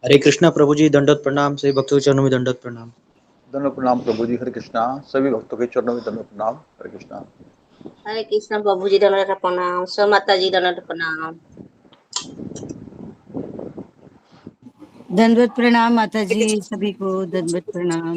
हरे कृष्णा प्रभु जी, दंडवत प्रणाम। सभी भक्तों के चरणों में दंडवत प्रणाम। दंडवत प्रणाम प्रभु जी। हरे कृष्णा। सभी भक्तों के चरणों में दंडवत प्रणाम। हरे कृष्णा। हरे कृष्ण प्रभु जी, दंडवत प्रणाम। सब माता जी दंडवत प्रणाम। दंडवत प्रणाम माता जी, सभी को दंडवत प्रणाम।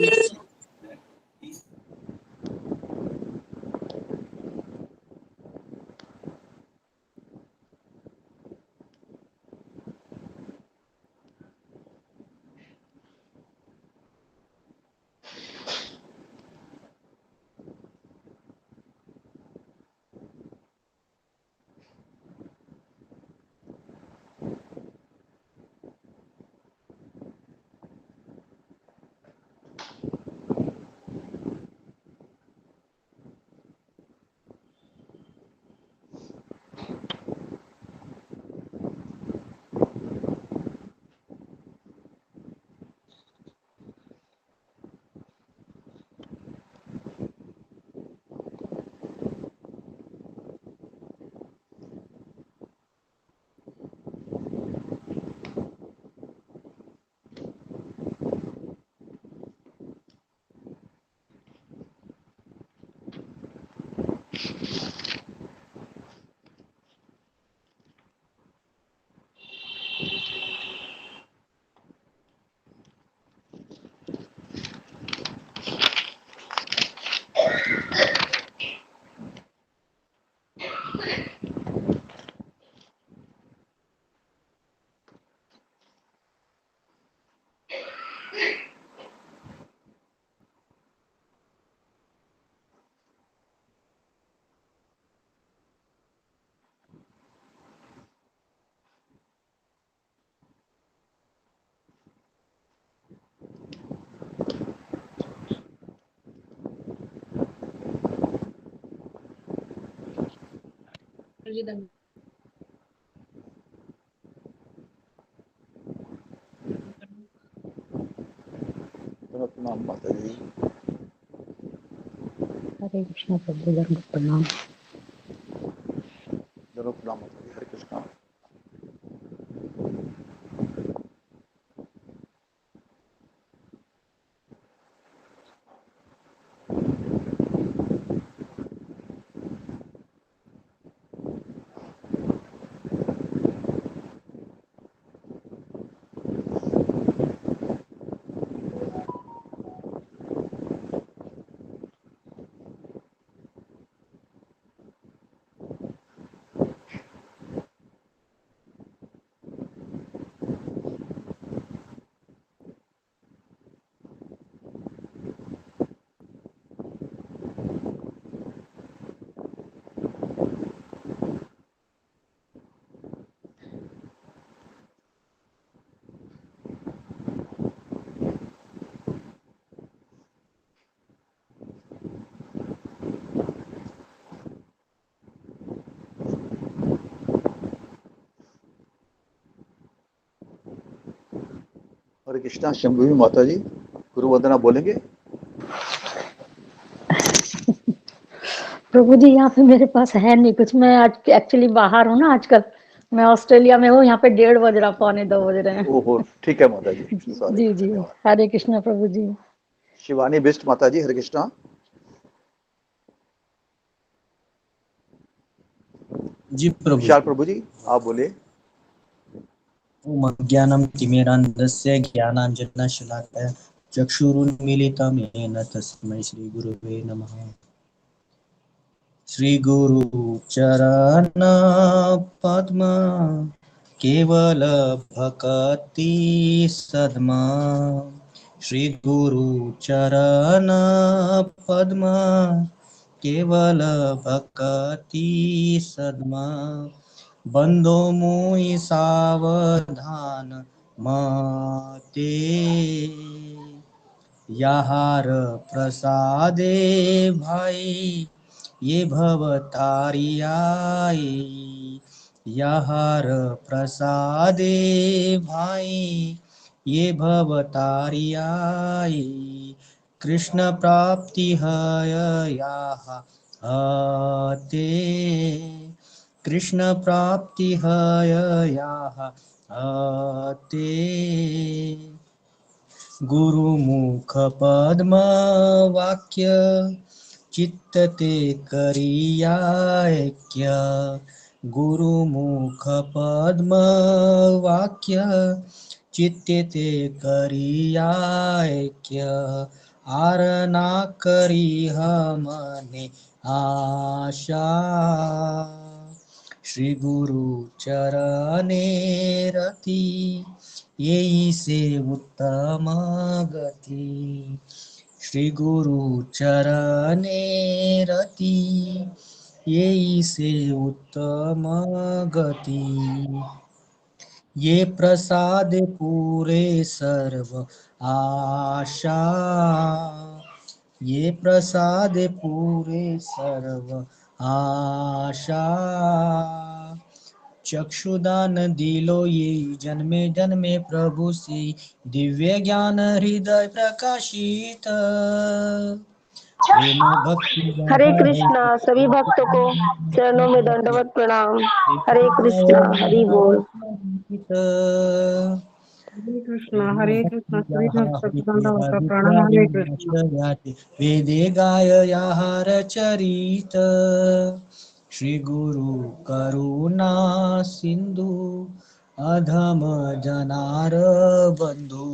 दंडवत प्रणाम माता जी। हरे कृष्ण प्रभु, दंडवत प्रणाम। दंडवत प्रणाम माता जी। हरे कृष्णा। हरे कृष्णा। शंभवी माता जी, गुरु वंदना बोलेंगे? प्रभु जी यहाँ पे मेरे पास है नहीं कुछ। मैं आज एक्चुअली बाहर हूँ ना आजकल। मैं ऑस्ट्रेलिया में हूँ। यहाँ पे 1:30 बज रहा, 1:45 बज रहे हैं। ओहो, ठीक है माता जी। जी सॉरी, जी जी। धन्यवाद। हरे कृष्ण प्रभु जी। शिवानी बिस्ट माता जी। हरे कृष्णा। जी प्रभु विशाल जी। प्रभु जी, आप बोलिए। ओम अज्ञानं तिमिरान्धस्य ज्ञानाञ्जनशलाकया चक्षुरुन्मीलितं येन तस्मै श्रीगुरुवे नमः। श्रीगुरु चरण पद्म केवल भक्ति सद्मा। श्रीगुरु चरण पद्म केवल भक्ति सद्मा। बंदो मुई सावधान मते याहार प्रसादे भाई ये भवतारी आए, याहार प्रसादे भाई, ये भवतारी आए, कृष्ण प्राप्ति है यहाँ आते, कृष्ण प्राप्ति है यहाँ आते, गुरुमुख पद्म वाक्य, चित्तते करियाक्य, गुरुमुख पद्म वाक्य, चित्तते करियाक्य, आरना करी हमने आशा, श्री गुरु चरणे रति, यही से उत्तम गति, श्री गुरु चरणे रति, यही से उत्तम गति, ये प्रसाद पूरे सर्व आशा, ये प्रसाद पूरे सर्व आशा, चक्षुदान दिलो ये जन्मे जन्मे प्रभु से, दिव्य ज्ञान हृदय प्रकाशित, प्रेम भक्ति हरे कृष्णा सभी भक्तों को चरणों में दंडवत प्रणाम। हरे कृष्णा, हरि बोल। हरे कृष्णा सभी भक्त को दंडवत प्रणाम। हरे कृष्णा। वेदे गाय याहार चरित, श्री गुरु करुणा सिंधु, अधम जनार बंधु,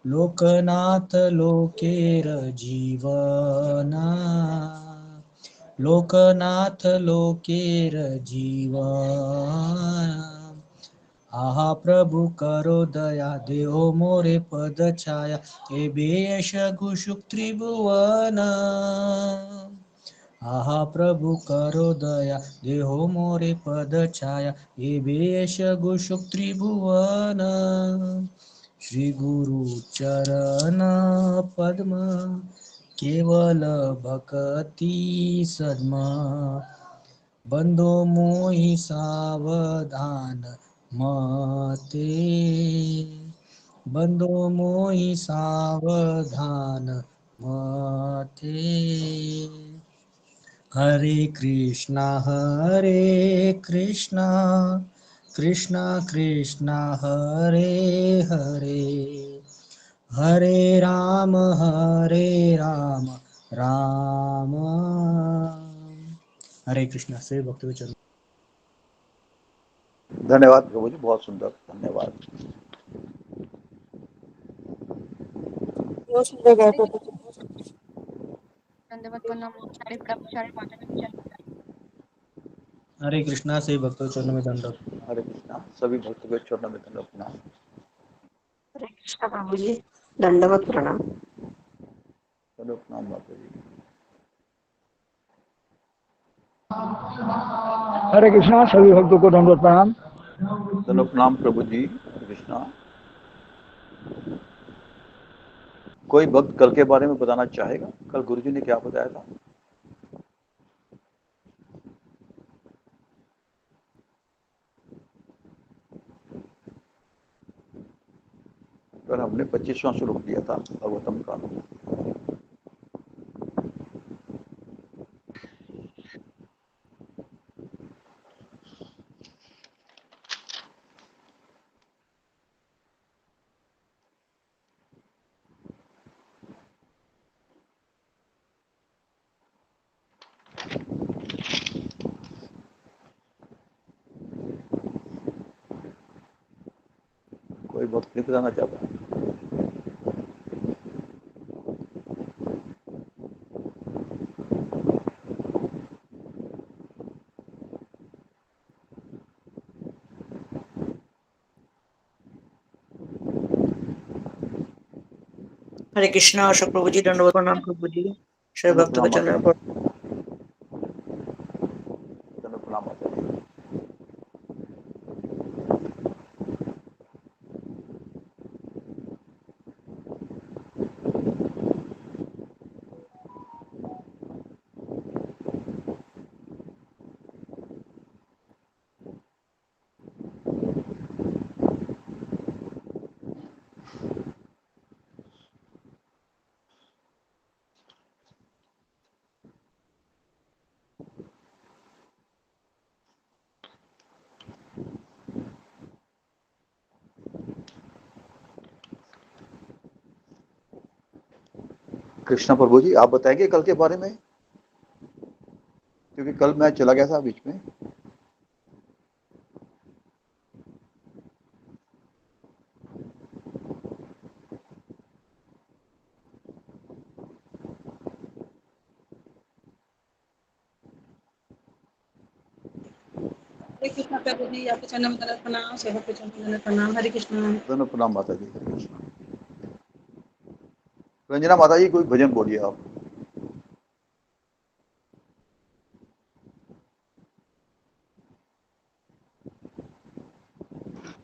लोकनाथ लोकेर जीवना, लोकनाथ लोकेर जीवन, आहा प्रभु करो दया, देहो मोरे पद छाया, ए बेयश घुषुक त्रिभुवन, आहा प्रभु करो दया, देहो मोरे पद छाया, ए बेयश घुषुक त्रिभुवन, श्री गुरु चरण पद्म, केवल भक्ति सद्मा, बंदो मोहि सावधान मते, बंदो मोहि सावधान मते, हरे कृष्णा कृष्णा कृष्णा हरे हरे, हरे राम राम, हरे कृष्णा से भक्तों चरण। धन्यवाद प्रभु जी, बहुत सुंदर, धन्यवाद। बहुत सुंदर गए प्रभु जी। हरे कृष्णा से भक्तों चरणों में दंडवत। हरे कृष्णा सभी भक्तों के चरणों में दंडवत प्रणाम। हरे कृष्णा प्रभु जी, दंडवत प्रणाम। दंडवत प्रणाम माता जी। हरे कृष्णा सभी भक्तों को दंडवत प्रणाम। दंडवत प्रणाम प्रभु जी। हरे कृष्णा। कोई भक्त कल के बारे में बताना चाहेगा? कल गुरु जी ने क्या बताया था? कल हमने 25वां श्लोक दिया था भागवतम का। कोई भक्त नहीं बताना चाहता? हरे कृष्णा अशोक प्रभु जी, दंडवत प्रणाम प्रभु जी, सभी दंडवत भक्तों के प्रणाम चरण माता पर। जी। दंडवत प्रणाम माता जी। कृष्णा प्रभु जी, आप बताएंगे कल के बारे में, क्योंकि कल मैं चला गया था बीच में। हरे कृष्णा प्रभु जी, आपके चरणों में दंडवत प्रणाम, सेवक के चरणों में दंडवत प्रणाम। हरे कृष्णा। धन्यवाद, प्रणाम माता जी। हरे कृष्णा। रंजना माता जी, कोई भजन बोलिए आप।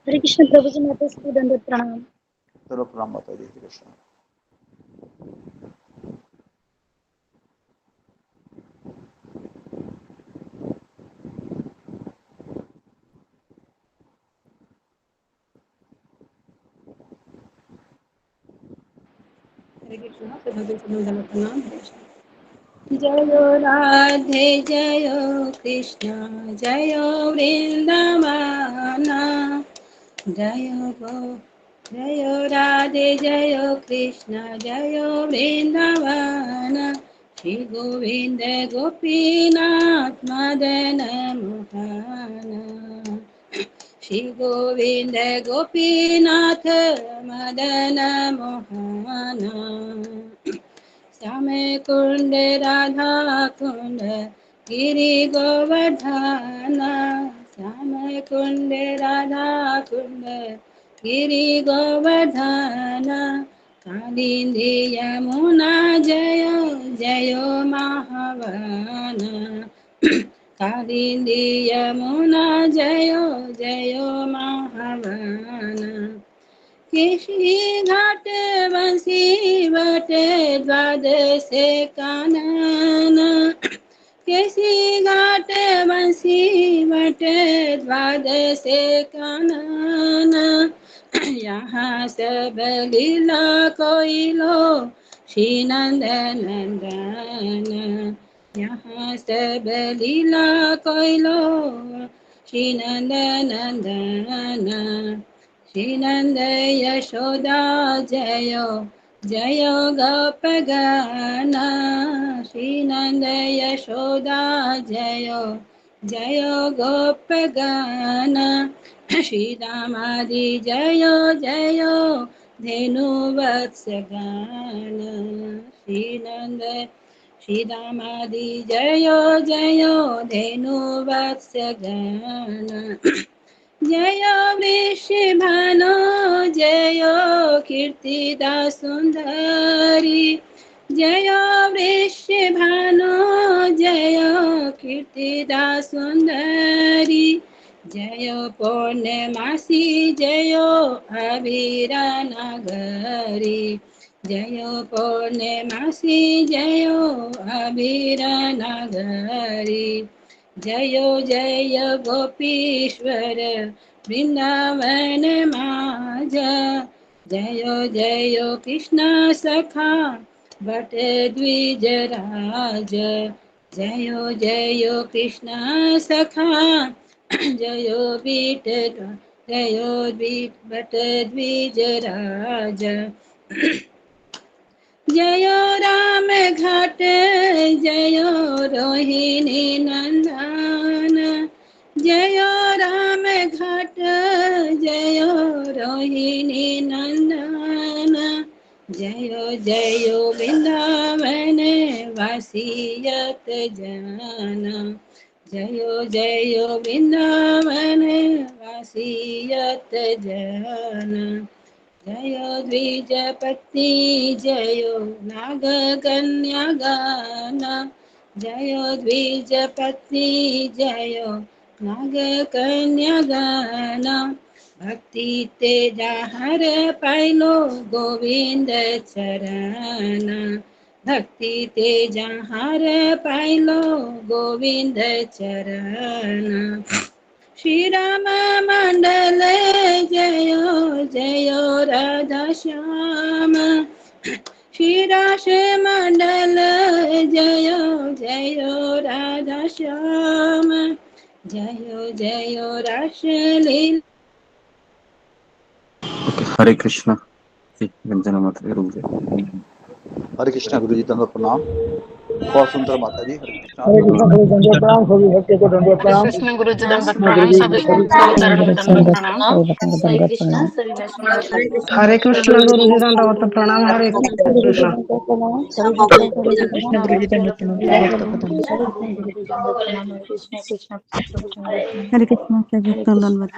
हरे कृष्ण प्रभु जी, माता श्री दंडवत प्रणाम। धन्यवाद, प्रणाम माता जी। हरे कृष्णा। हरे कृष्णा, सेवक के चरणों में दंडवत प्रणाम। हरे कृष्णा। जय राधे जय कृष्ण जय वृंदावन, जय गो जय राधे जय कृष्ण जय वृंदावन, श्री गोविंद गोपीनाथ मदन मोहन, श्री गोविंद गोपीनाथ मदन मोहन, श्याम कुंड राधा कुंड गिरि गोवर्धन, श्याम कुंड राधा कुंड गिरि गोवर्धन, कालिंदी यमुना जय जय महावन, कालिंदी यमुना जय जय महावन, केशी घाट बंसी बट द्वादश कानन, केशी घाट बंसी बट द्वादश कानन, यहाँ सब लीला कोइलो श्री नंद नंदन, यहाँ सब लीला कोइलो श्री नंद नंदन, श्री नंद यशोदा जय जय गोपगण, श्री नंद यशोदा जय जय गोपगण, श्री रामादि जय जय धेनुवत्सगण, श्री नंद श्री रामादि जय जय धेनुवत्सगण, जय वृषभानो जय कीर्तिदा सुंदरी, जय वृषभानो जय कीर्तिदा सुंदरी, जय पौर्णमासी जय अबीरा नगरी, जय पौर्णमासी जय अबीरा नगरी, जय जय गोपीश्वर वृंदावन माज, जय जय कृष्ण सखा बट द्विज राज, जय जय कृष्ण सखा जय बीट जय बीट बट द्विज राज, जय राम घाट जय रोहिणी नंदन, जय राम घाट जय रोहिणी नंदन, जय जय वृंदावन वासियत जन, जय जय वृंदावन वासियत जन, जय द्विजपति जय नाग कन्या गान, जय द्विजपति जय नाग कन्या गान, भक्ति तेजा हर पाइलो गोविंद चरण, भक्ति तेजा हर पाइलो गोविंद चरण, श्री राम मंडल जय जय राधा श्याम, श्री रास मंडल जय जय राधा श्याम, जय जय रास लीला। ओके, हरे कृष्णा। रंजना माता रुक जाए। हरे कृष्णा गुरु जी दंडवत प्रणाम। बहुत सुंदर माता जी। हरे कृष्णा। हरे कृष्णा गुरु दंडवत प्रणाम, सभी भक्तों को दंडवत प्रणाम। कृष्ण गुरु जी दंडवत कृष्णा गुरु प्रणाम, जी सभी सभी भक्तों को दंडवत प्रणाम। सभी भक्तों को दंडवत प्रणाम। हरे कृष्णा गुरु जी दंडवत प्रणाम। हरे कृष्णा। सभी भक्तों को कृष्ण गुरु जी दंडवत प्रणाम। सभी भक्तों को दंडवत प्रणाम। हरे कृष्ण सभी भक्तों को दंडवत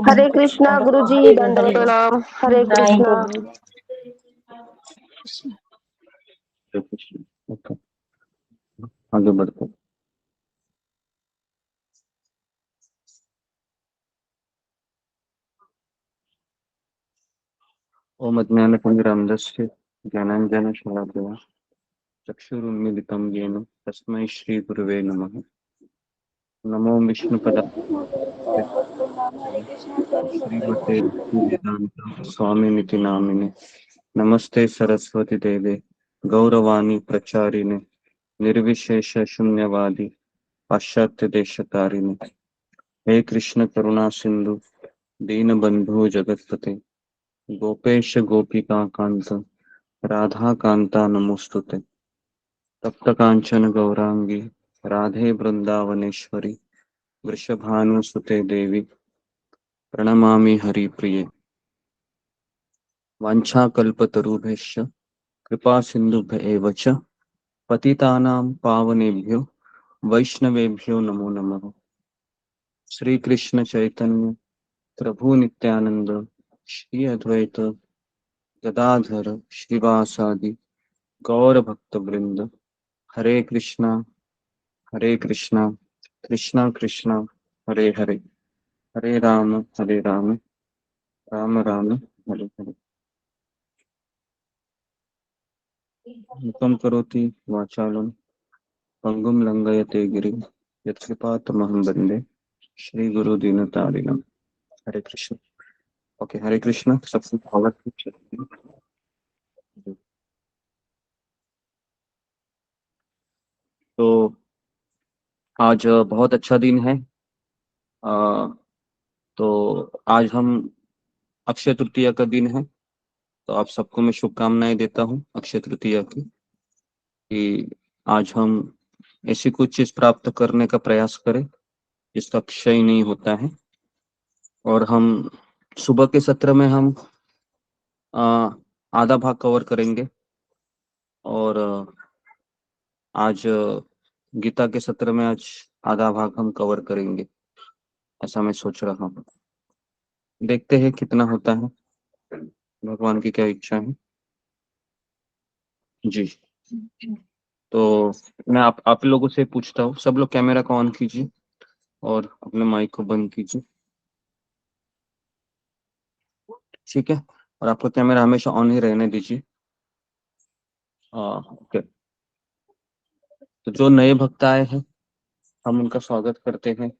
हरे कृष्णा गुरु जी दंडवत प्रणाम। हरे कृष्णा। हरे कृष्णा। ओके, आगे बढ़ते हैं। ओम अज्ञानतिमिरान्धस्य ज्ञानाञ्जनशलाकया चक्षुरुन्मीलितं येन तस्मै श्रीगुरवे नमः। नमो विष्णुपदाय श्रीमते वेदान्त स्वामिनिति नामिने। नमस्ते सरस्वती देवे गौरवाणी प्रचारिणे निर्विशेष शून्यवादी पाश्चात्य देशतारिणे। हे कृष्ण करुणा सिंधु दीनबंधु जगतपते गोपेश गोपिका कांत राधा कांता नमोस्तुते। तप्त कांचन गौरांगी राधे वृंदावनेश्वरी वृषभानुसुते देवी प्रणमामि हरिप्रिये। वाञ्छाकल्पतरुभ्यश्च कृपा सिन्धुभ्य एव च पतितानां पावनेभ्यो वैष्णवेभ्यो नमो नमः। श्री कृष्ण चैतन्य प्रभु नित्यानंद श्री अद्वैत गदाधर श्रीवासादि गौर भक्त वृंद। हरे कृष्णा कृष्णा कृष्णा हरे हरे, हरे राम राम राम हरे हरे। मुखं करोति वाचालं पंगुं लंघयते गिरिं यत्कृपातमहं वन्दे श्री गुरु दीनतारिणम्। हरे कृष्ण। ओके, हरे कृष्ण। सबसे स्वागत है। तो आज बहुत अच्छा दिन है। तो आज हम अक्षय तृतीया का दिन है, तो आप सबको मैं शुभकामनाएं देता हूँ अक्षय तृतीया की, कि आज हम ऐसी कुछ चीज प्राप्त करने का प्रयास करें जिसका क्षय नहीं होता है। और हम सुबह के सत्र में हम आधा भाग कवर करेंगे, और आज गीता के सत्र में आज आधा भाग हम कवर करेंगे, ऐसा मैं सोच रहा हूँ। देखते हैं कितना होता है, भगवान की क्या इच्छा है जी। तो मैं आप लोगों से पूछता हूँ, सब लोग कैमरा को ऑन कीजिए और अपने माइक को बंद कीजिए, ठीक है। और आपका कैमरा हमेशा ऑन ही रहने दीजिए। ओके। तो जो नए भक्त आए हैं हम उनका स्वागत करते हैं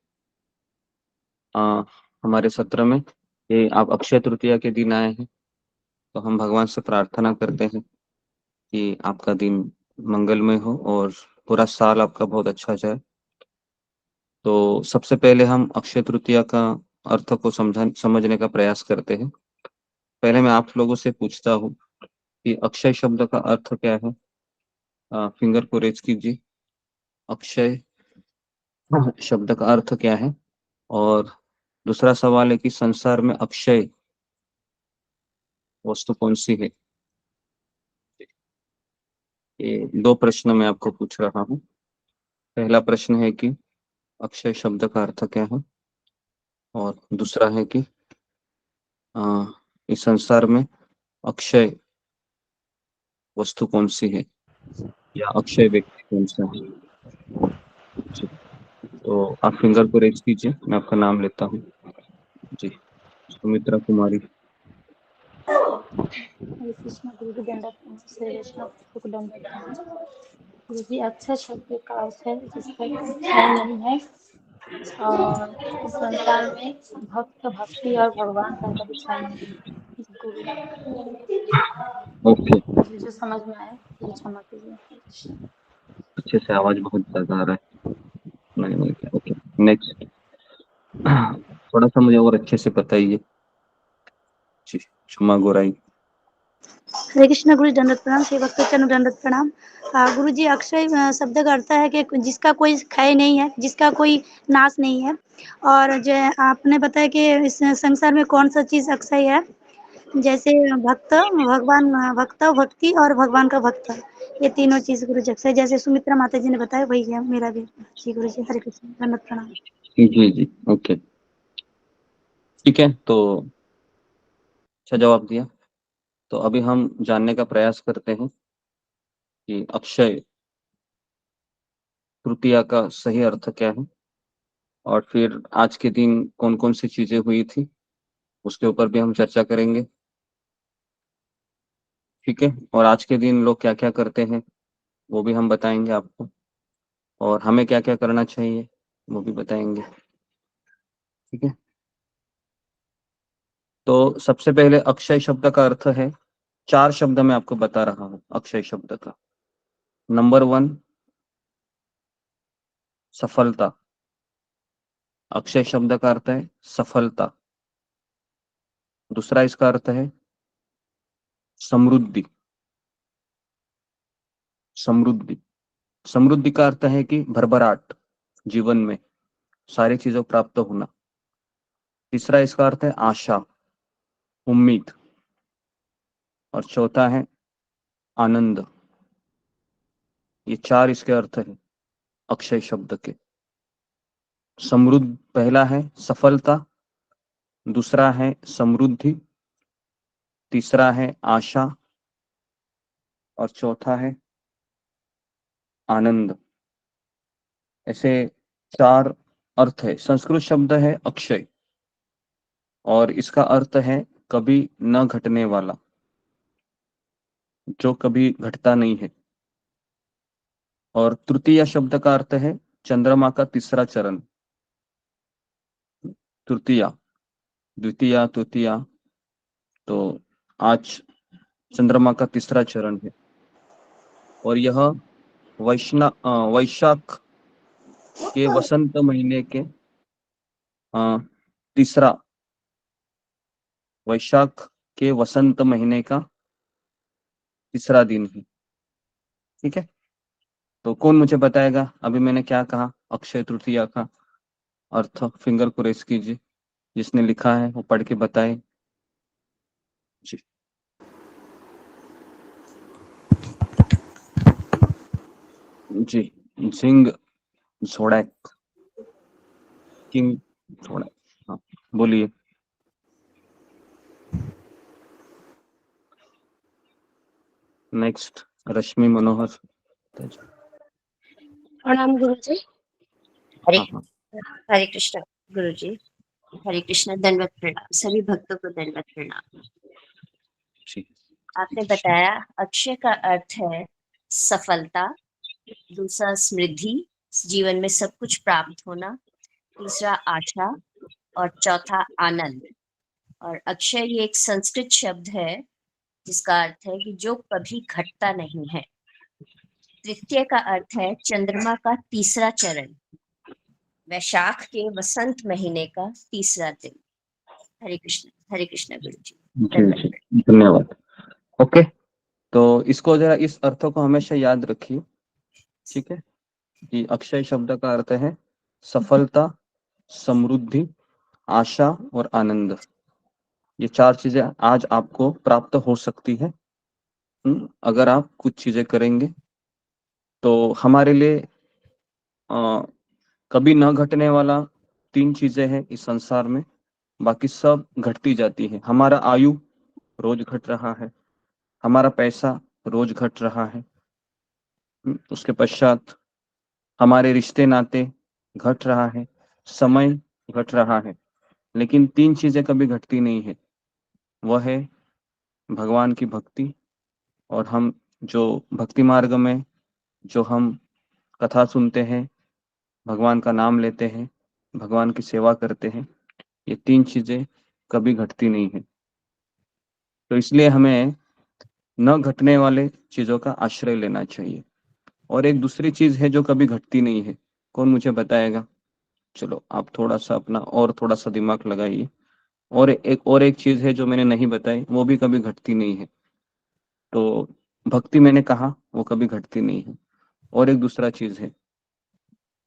हमारे सत्र में। ये आप अक्षय तृतीया के दिन आए हैं, तो हम भगवान से प्रार्थना करते हैं कि आपका दिन मंगलमय हो और पूरा साल आपका बहुत अच्छा जाए। तो सबसे पहले हम अक्षय तृतीया का अर्थ को समझने का प्रयास करते हैं। पहले मैं आप लोगों से पूछता हूँ कि अक्षय शब्द का अर्थ क्या है। फिंगर को रेज कीजिए। अक्षय शब्द का अर्थ क्या है। और दूसरा सवाल है कि संसार में अक्षय वस्तु कौन सी है। ये दो प्रश्न मैं आपको पूछ रहा हूँ। पहला प्रश्न है कि अक्षय शब्द का अर्थ क्या है, और दूसरा है कि इस संसार में अक्षय वस्तु कौन सी है, या अक्षय व्यक्ति कौन सा है जी। तो आप फिंगर को रेज कीजिए, मैं आपका नाम लेता हूँ जी। सुमित्रा कुमारी। हरे कृष्ण गुरु जी दंडवत प्रणाम। श्री वैष्णव भक्तों को दंडवत प्रणाम। गुरु जी अक्षय शब्द का अर्थ है जिसका क्षय नहीं है, और इस संसार में भक्त भक्ति और भगवान का कभी क्षय नहीं है। गुरु ओके, मुझे जो समझ में आया मुझे क्षमा कीजिए। अच्छे से आवाज बहुत ज्यादा आ रहा है। नहीं क्या। Okay, next. थोड़ा सा मुझे और अच्छे से बताइए जी। क्षमा गोराई। हरे कृष्ण गुरु दंडवत प्रणाम, श्री भक्त चरण दंडवत प्रणाम। गुरु जी, अक्षय शब्द का अर्थ है कि जिसका कोई क्षय नहीं है, जिसका कोई नाश नहीं है। और जो आपने बताया कि इस संसार में कौन सा चीज अक्षय है, जैसे भक्त, भगवान, भक्त, भक्ति और भगवान का भक्त, ये तीनों चीज गुरु जी अक्षय, जैसे सुमित्रा माता जी ने बताया वही है मेरा भी। जी गुरु जी, हरे कृष्ण दंडवत प्रणाम। जी, ओके, ठीक है। तो अच्छा जवाब दिया। तो अभी हम जानने का प्रयास करते हैं कि अक्षय तृतीया का सही अर्थ क्या है, और फिर आज के दिन कौन कौन सी चीजें हुई थी उसके ऊपर भी हम चर्चा करेंगे, ठीक है। और आज के दिन लोग क्या क्या करते हैं वो भी हम बताएंगे आपको, और हमें क्या क्या करना चाहिए वो भी बताएंगे, ठीक है। तो सबसे पहले अक्षय शब्द का अर्थ है, 4 शब्द मैं आपको बता रहा हूं अक्षय शब्द का। नंबर 1 सफलता, अक्षय शब्द का अर्थ है सफलता। दूसरा इसका अर्थ है समृद्धि, समृद्धि, समृद्धि का अर्थ है कि भरभराट, जीवन में सारी चीजों प्राप्त होना। तीसरा इसका अर्थ है आशा, उम्मीद। और चौथा है आनंद। ये 4 इसके अर्थ है अक्षय शब्द के। समृद्ध पहला है सफलता, दूसरा है समृद्धि, तीसरा है आशा, और चौथा है आनंद। ऐसे 4 अर्थ है। संस्कृत शब्द है अक्षय, और इसका अर्थ है कभी न घटने वाला, जो कभी घटता नहीं है। और तृतीय शब्द का अर्थ है चंद्रमा का तीसरा चरण। तृतीया, द्वितीया, तृतीया, तो आज चंद्रमा का तीसरा चरण है। और यह वैशाख के वसंत महीने के तीसरा, वैशाख के वसंत महीने का तीसरा दिन है, ठीक है। तो कौन मुझे बताएगा अभी मैंने क्या कहा अक्षय तृतीया का अर्थ? फिंगर को रेस कीजिए, जिसने लिखा है वो पढ़ के बताए जी। जी, जिंग झोड़ैक, किंग झोड़ैक, हाँ बोलिए। नेक्स्ट रश्मि मनोहर। प्रणाम गुरु जी। हरे हाँ हाँ हरे कृष्ण गुरु जी, हरे कृष्ण, दंडवत प्रणाम, सभी भक्तों को दंडवत प्रणाम। जी। आपने बताया अक्षय का अर्थ है सफलता, दूसरा समृद्धि, जीवन में सब कुछ प्राप्त होना, तीसरा आशा, और चौथा आनंद। और अक्षय ये एक संस्कृत शब्द है जिसका अर्थ है कि जो कभी घटता नहीं है। तृतीय का अर्थ है चंद्रमा का तीसरा चरण, वैशाख के वसंत महीने का तीसरा दिन। हरे कृष्ण गुरु जी, जी, धन्यवाद। ओके, तो इसको जरा इस अर्थों को हमेशा याद रखिए, ठीक है, कि अक्षय शब्द का अर्थ है सफलता, समृद्धि, आशा और आनंद। ये 4 चीजें आज आपको प्राप्त हो सकती है अगर आप कुछ चीजें करेंगे। तो हमारे लिए कभी न घटने वाला 3 चीजें हैं इस संसार में, बाकी सब घटती जाती है। हमारा आयु रोज घट रहा है, हमारा पैसा रोज घट रहा है, उसके पश्चात हमारे रिश्ते नाते घट रहा है, समय घट रहा है, लेकिन 3 चीजें कभी घटती नहीं है। वह है भगवान की भक्ति, और हम जो भक्ति मार्ग में जो हम कथा सुनते हैं, भगवान का नाम लेते हैं, भगवान की सेवा करते हैं, ये 3 चीजें कभी घटती नहीं है। तो इसलिए हमें न घटने वाले चीजों का आश्रय लेना चाहिए। और एक दूसरी चीज है जो कभी घटती नहीं है, कौन मुझे बताएगा? चलो आप थोड़ा सा अपना और थोड़ा सा दिमाग लगाइए। और एक चीज है जो मैंने नहीं बताई, वो भी कभी घटती नहीं है। तो भक्ति मैंने कहा वो कभी घटती नहीं है। और एक दूसरा चीज है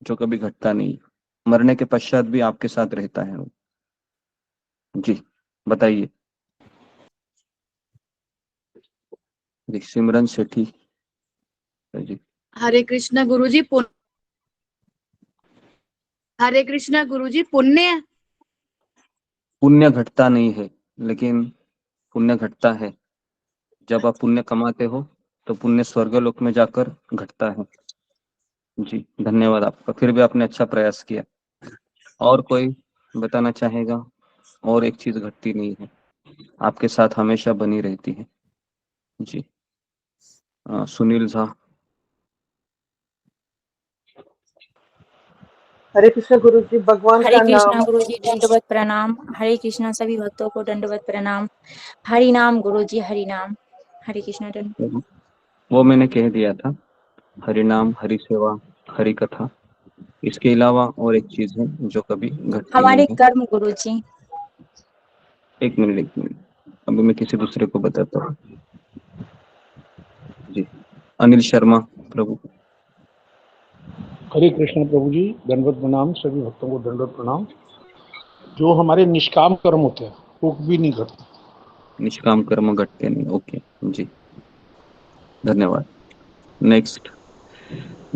जो कभी घटता नहीं, मरने के पश्चात भी आपके साथ रहता है वो। जी बताइए। जी सिमरन सेठी जी। हरे कृष्णा गुरुजी हरे कृष्णा गुरुजी पुण्य पुण्य घटता नहीं है, लेकिन पुण्य घटता है। जब आप पुण्य कमाते हो तो पुण्य स्वर्गलोक में जाकर घटता है। जी धन्यवाद आपका, फिर भी आपने अच्छा प्रयास किया। और कोई बताना चाहेगा? और एक चीज घटती नहीं है, आपके साथ हमेशा बनी रहती है। जी सुनील झा। हरे कृष्ण गुरु जी, भगवान हरे का कृष्णा नाम। गुरु जी, दंडवत प्रणाम। हरे कृष्णा सभी भक्तों को दंडवत प्रणाम। हरि नाम गुरु जी, हरि नाम। हरे कृष्णा वो मैंने कह दिया था, हरि नाम, हरि सेवा, हरि कथा। इसके अलावा और एक चीज है जो कभी घटती नहीं हमारे है। कर्म गुरु जी। एक मिनट, अभी मैं किसी दूसरे को बताता हूँ। जी अनिल शर्मा प्रभु। हरे कृष्ण प्रभु जी, दंडवत प्रणाम। सभी भक्तों को दंडवत प्रणाम। जो हमारे निष्काम कर्म होते हैं वो भी नहीं घटते। निष्काम कर्म घटते नहीं, ओके जी धन्यवाद। नेक्स्ट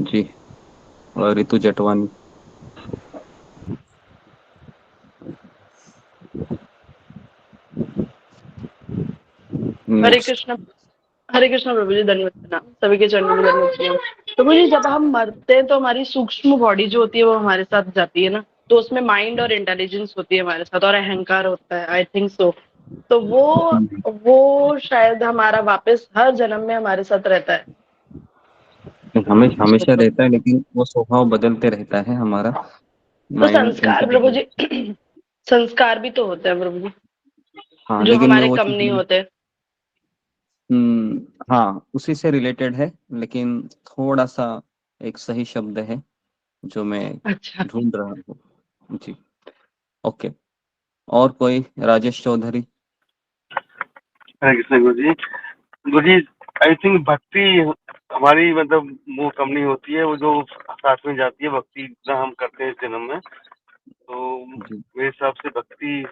जी रितु जटवानी। हरे नेक्स्ट। कृष्ण हरे कृष्ण प्रभु जी, धन्यवाद प्रणाम। सभी के चरणों में दंडवत प्रणाम। प्रभु जी, जब हम मरते हैं तो हमारी सूक्ष्म बॉडी जो होती है वो हमारे साथ जाती है ना, तो उसमें माइंड और इंटेलिजेंस होती है हमारे साथ, और अहंकार होता है, आई थिंक सो। तो वो शायद हमारा वापस हर जन्म में हमारे साथ रहता है। हमेशा रहता है, लेकिन वो स्वभाव बदलते रहता है हमारा तो माइंड संस्कार प्रभु इंटेलिजेंस। जी संस्कार भी तो होते हैं प्रभु जी, हाँ जो लेकिन मैं हमारे वो कम चीज नहीं होते। हाँ उसी से रिलेटेड है, लेकिन थोड़ा सा एक सही शब्द है जो मैं अच्छा। ढूंढ रहा हूँ। जी ओके। और कोई? राजेश चौधरी। हरे कृष्ण गुरु जी, आई थिंक भक्ति हमारी मतलब वो कम नहीं होती है, वो जो साथ में जाती है भक्ति जितना हम करते हैं इस जन्म में, तो मेरे हिसाब से भक्ति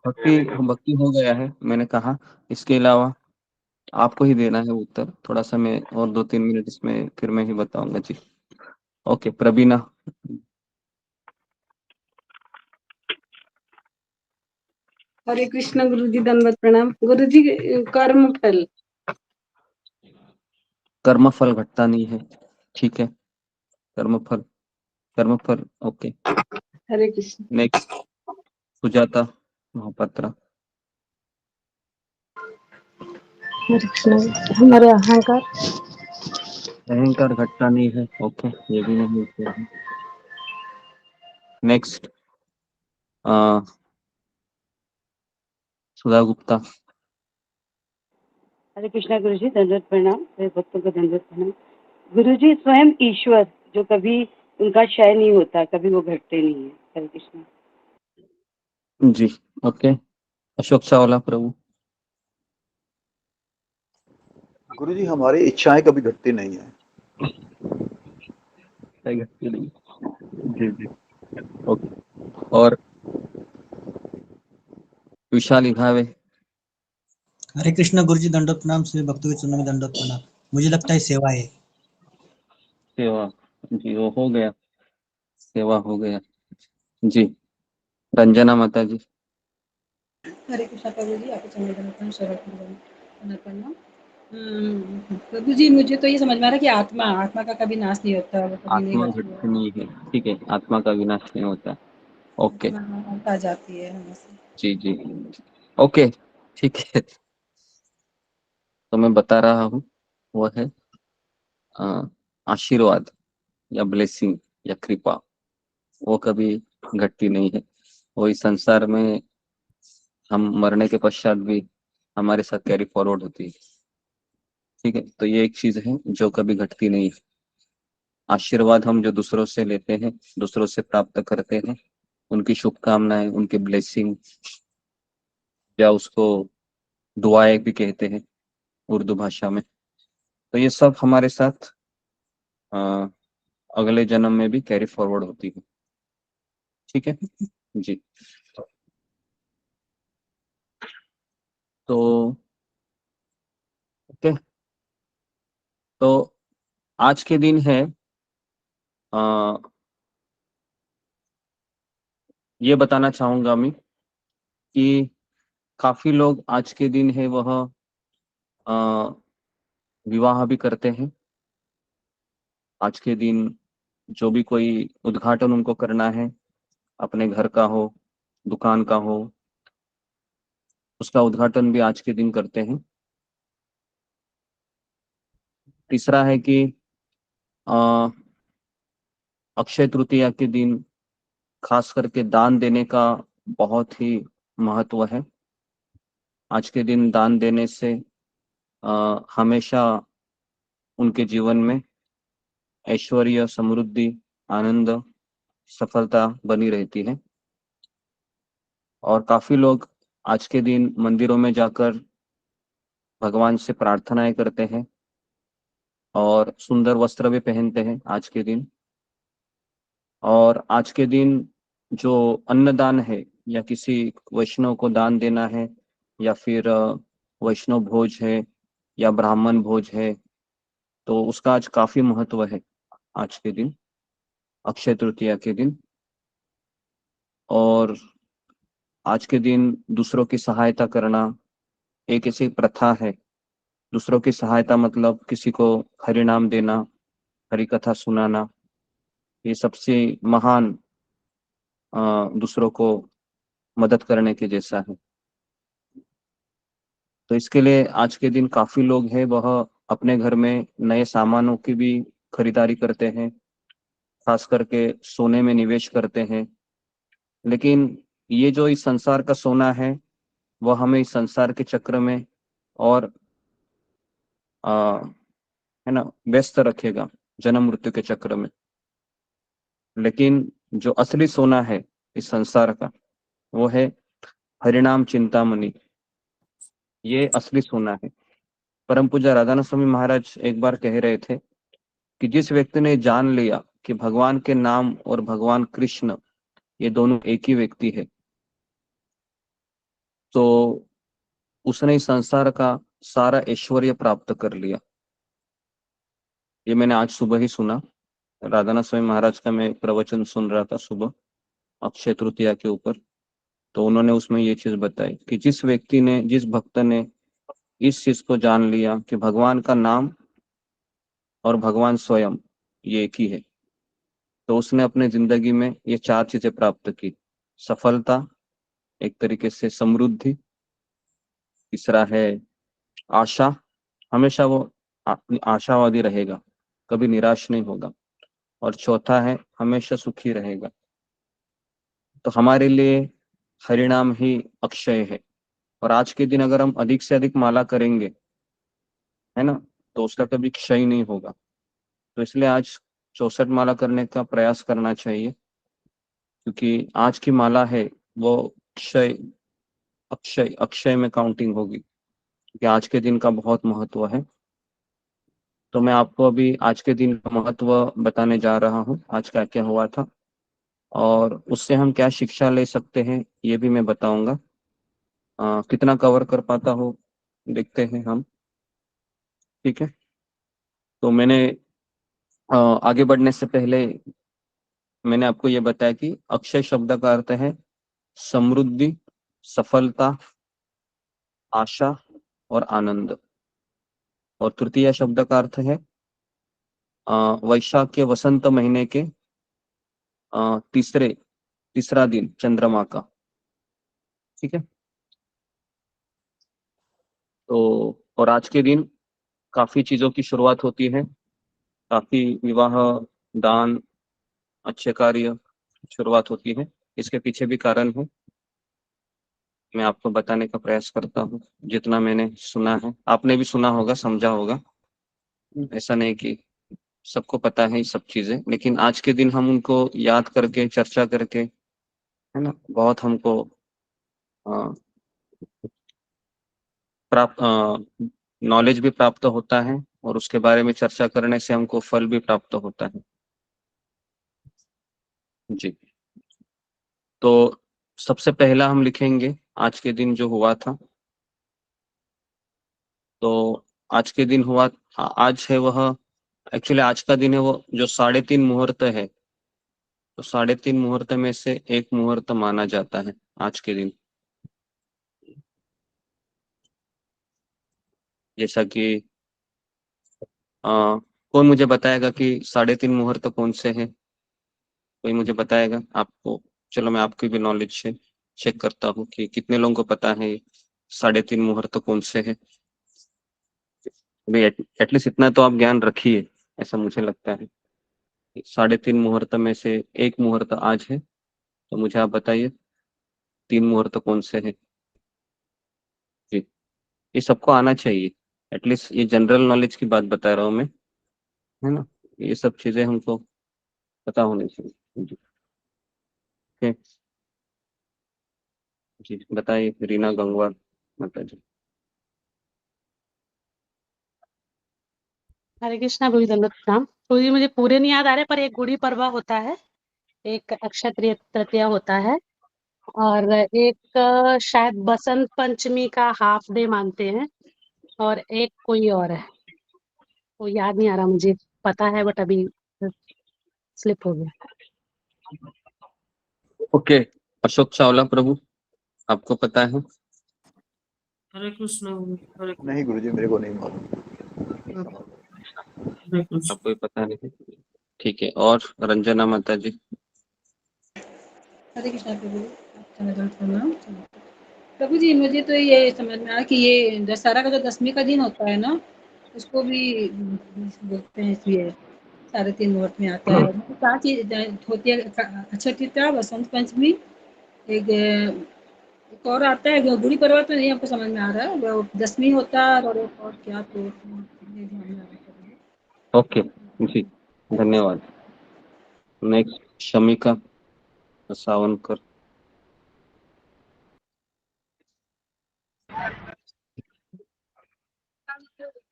भक्ति हो गया है मैंने कहा। इसके अलावा आपको ही देना है उत्तर, थोड़ा सा मैं और 2-3 मिनट इसमें फिर मैं ही बताऊंगा। जी ओके प्रवीणा। हरे कृष्ण गुरु जी, दंडवत प्रणाम। गुरु जी, कर्म फल। कर्मफल घटता नहीं है, ठीक है। कर्मफल ओके। हरे कृष्ण। नेक्स्ट सुजाता महापात्रा। हरे कृष्ण। हमारे अहंकार। अहंकार घटता नहीं है, ओके ये भी नहीं उत्तर है। नेक्स्ट सुधा गुप्ता। हरे कृष्णा गुरु जी, दंडवत प्रणाम। सभी भक्तों को दंडवत प्रणाम। गुरु जी, स्वयं ईश्वर जो कभी उनका क्षय नहीं होता, कभी वो घटते नहीं है। हरे कृष्णा। जी ओके अशोक चावला प्रभु। गुरु जी, हमारी इच्छाएं कभी घटती नहीं है। घटती नहीं, जी जी ओके। और विशाल इधावे। हरे कृष्ण गुरु जी, दंडवत प्रणाम। सभी भक्तों के चरणों में दंडवत प्रणाम। मुझे लगता है सेवा है। सेवा, जी वो हो गया, सेवा हो गया। जी रंजना माता जी। हरे कृष्ण प्रभु जी, आपके चरणों में दंडवत प्रणाम। शरण प्रणाम। प्रभु जी, मुझे तो ये समझ में आ रहा है कि आत्मा का कभी नाश नहीं होता, वो कभी नहीं आत्मा घटती है। घटती नहीं है, ठीक है, आत्मा का विनाश नहीं होता। ओके आत्मा आ जाती है हमेशा। जी जी ओके ठीक है। तो मैं बता रहा हूँ वो है आशीर्वाद या ब्लेसिंग या कृपा, वो कभी घटती नहीं है। वो इस संसार में हम मरने के पश्चात भी हमारे साथ कैरी फॉरवर्ड होती है, ठीक है। तो ये एक चीज है जो कभी घटती नहीं है। आशीर्वाद हम जो दूसरों से लेते हैं, दूसरों से प्राप्त करते हैं, उनकी शुभकामनाएं, उनकी ब्लेसिंग, या उसको दुआएं भी कहते हैं, उर्दू भाषा में। तो ये सब हमारे साथ अगले जन्म में भी कैरी फॉरवर्ड होती है। ठीक है जी। तो ओके, तो आज के दिन है ये बताना चाहूंगा मैं कि काफी लोग आज के दिन है वह विवाह भी करते हैं। आज के दिन जो भी कोई उद्घाटन उनको करना है, अपने घर का हो, दुकान का हो, उसका उद्घाटन भी आज के दिन करते हैं। तीसरा है कि अक्षय तृतीया के दिन खास करके दान देने का बहुत ही महत्व है। आज के दिन दान देने से हमेशा उनके जीवन में ऐश्वर्य, समृद्धि, आनंद, सफलता बनी रहती है। और काफी लोग आज के दिन मंदिरों में जाकर भगवान से प्रार्थनाएं करते हैं और सुंदर वस्त्र भी पहनते हैं आज के दिन। और आज के दिन जो अन्नदान है या किसी वैष्णव को दान देना है या फिर वैष्णव भोज है या ब्राह्मण भोज है, तो उसका आज काफी महत्व है आज के दिन, अक्षय तृतीया के दिन। और आज के दिन दूसरों की सहायता करना एक ऐसी प्रथा है। दूसरों की सहायता मतलब किसी को हरि नाम देना, हरि कथा सुनाना, ये सबसे महान दूसरों को मदद करने के जैसा है। तो इसके लिए आज के दिन काफी लोग हैं वह अपने घर में नए सामानों की भी खरीदारी करते हैं, खास करके सोने में निवेश करते हैं। लेकिन ये जो इस संसार का सोना है वह हमें इस संसार के चक्र में और है ना व्यस्त रखेगा, जन्म मृत्यु के चक्र में। लेकिन जो असली सोना है इस संसार का वो है हरिनाम चिंतामणि, ये असली सोना है। परम पूज्य राधानाथ स्वामी महाराज एक बार कह रहे थे कि जिस व्यक्ति ने जान लिया कि भगवान के नाम और भगवान कृष्ण ये दोनों एक ही व्यक्ति है, तो उसने इस संसार का सारा ऐश्वर्य प्राप्त कर लिया। ये मैंने आज सुबह ही सुना, राधानाथ स्वामी महाराज का मैं प्रवचन सुन रहा था सुबह अक्षय तृतीया के ऊपर। तो उन्होंने उसमें ये चीज बताई कि जिस व्यक्ति ने, जिस भक्त ने इस चीज को जान लिया कि भगवान का नाम और भगवान स्वयं ये एक ही है, तो उसने अपने जिंदगी में ये चार चीजें प्राप्त की। सफलता, एक तरीके से समृद्धि, तीसरा है आशा, हमेशा वो अपनी आशावादी रहेगा, कभी निराश नहीं होगा, और चौथा है हमेशा सुखी रहेगा। तो हमारे लिए हरिनाम ही अक्षय है। और आज के दिन अगर हम अधिक से अधिक माला करेंगे, है ना, तो उसका कभी क्षय नहीं होगा। तो इसलिए आज 64 माला करने का प्रयास करना चाहिए, क्योंकि आज की माला है वो अक्षय अक्षय अक्षय में काउंटिंग होगी, क्योंकि आज के दिन का बहुत महत्व है। तो मैं आपको अभी आज के दिन का महत्व बताने जा रहा हूँ, आज क्या क्या हुआ था और उससे हम क्या शिक्षा ले सकते हैं ये भी मैं बताऊंगा। कितना कवर कर पाता हूँ देखते हैं हम। ठीक है, तो मैंने आगे बढ़ने से पहले मैंने आपको ये बताया कि अक्षय शब्द का अर्थ है समृद्धि, सफलता, आशा और आनंद। और तृतीय शब्द का अर्थ है वैशाख के वसंत महीने के तीसरा दिन चंद्रमा का। ठीक है, तो और आज के दिन काफी चीजों की शुरुआत होती है, काफी विवाह, दान, अच्छे कार्य शुरुआत होती है। इसके पीछे भी कारण है, मैं आपको बताने का प्रयास करता हूँ जितना मैंने सुना है। आपने भी सुना होगा, समझा होगा, ऐसा नहीं कि सबको पता है ये सब चीजें, लेकिन आज के दिन हम उनको याद करके, चर्चा करके, है ना, बहुत हमको प्राप्त नॉलेज भी प्राप्त होता है और उसके बारे में चर्चा करने से हमको फल भी प्राप्त होता है। जी, तो सबसे पहला हम लिखेंगे आज के दिन जो हुआ था। तो आज के दिन हुआ, आज है वह, एक्चुअली आज का दिन है वो जो 3.5 मुहूर्त है, तो 3.5 मुहूर्त में से एक मुहूर्त माना जाता है आज के दिन। जैसा कि कौन मुझे बताएगा कि 3.5 मुहूर्त कौन से हैं? कोई मुझे बताएगा आपको? चलो मैं आपकी भी नॉलेज से चेक करता हूँ कि कितने लोगों को पता है 3.5 मुहूर्त कौन से है। एटलीस्ट इतना तो आप ज्ञान रखिए, ऐसा मुझे लगता है। 3.5 मुहूर्त में से एक मुहूर्त आज है, तो मुझे आप बताइए 3 मुहूर्त कौन से है? जी, ये सबको आना चाहिए, एटलीस्ट ये जनरल नॉलेज की बात बता रहा हूँ मैं, है ना। ये सब चीजें हमको पता होनी चाहिए। जी, ओके, जी बताइए रीना गंगवार माता जी। हरे कृष्णा गुरु दंडवत प्रणाम। तो ये मुझे पूरे नहीं याद आ रहे, पर एक गुड़ी पड़वा होता है, एक अक्षय तृतीया होता है, और एक शायद बसंत पंचमी का हाफ डे मानते हैं, और एक कोई और है, वो याद नहीं आ रहा मुझे। पता है बट अभी स्लिप हो गया। ओके, अशोक चावला प्रभु, आपको पता है? हरे कृष्ण हरे नहीं गुरुजी, मेरे को नहीं मालूम। आपको ही पता नहीं? ठीक है, और रंजना माता जी। हरे कृष्णा प्रभु, प्रणाम। प्रभु जी, मुझे तो ये समझ में आया कि ये दशहरा का जो 10वीं का दिन होता है ना, उसको भी बोलते हैं, इसलिए 3.5 मुहूर्त में आता है। मतलब क्या चीज होती है? अक्षय तृतीया, बसंत पंचमी, एक और आता है जो गुड़ी पड़वा, तो नहीं हमको समझ में आ रहा है, वो 10वीं होता है, और एक और क्या, तो नहीं ध्यान में आ रहा। ओके जी, धन्यवाद। नेक्स्ट शमिका सावनकर।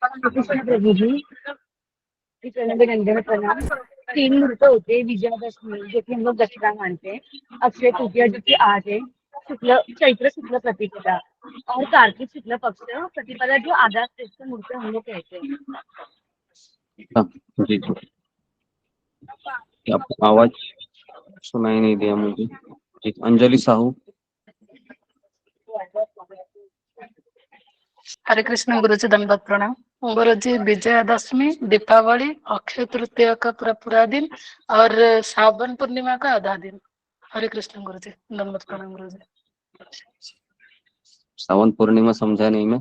प्रभु जी, प्रणाम। 3 मुहूर्त होते हैं, विजयादशमी जो कि हम लोग दशहरा मानते हैं, अक्षय तृतीया जो कि आज है, चैत्र शुक्ल प्रतिपदा, और कार्तिक शुक्ल पक्ष प्रतिपदा जो आधा श्रेष्ठ मुहूर्त हम लोग कहते हैं। जी जी, आपका आवाज सुनाई नहीं दिया मुझे। जी, अंजलि साहू। हरे कृष्ण गुरु जी, दंडवत प्रणाम। गुरु जी, विजयादशमी, दीपावली, अक्षय तृतीया का पूरा दिन, और सावन पूर्णिमा का आधा दिन। हरे कृष्ण गुरु जी, दंडवत प्रणाम गुरु जी। सावन पूर्णिमा समझा नहीं मैं,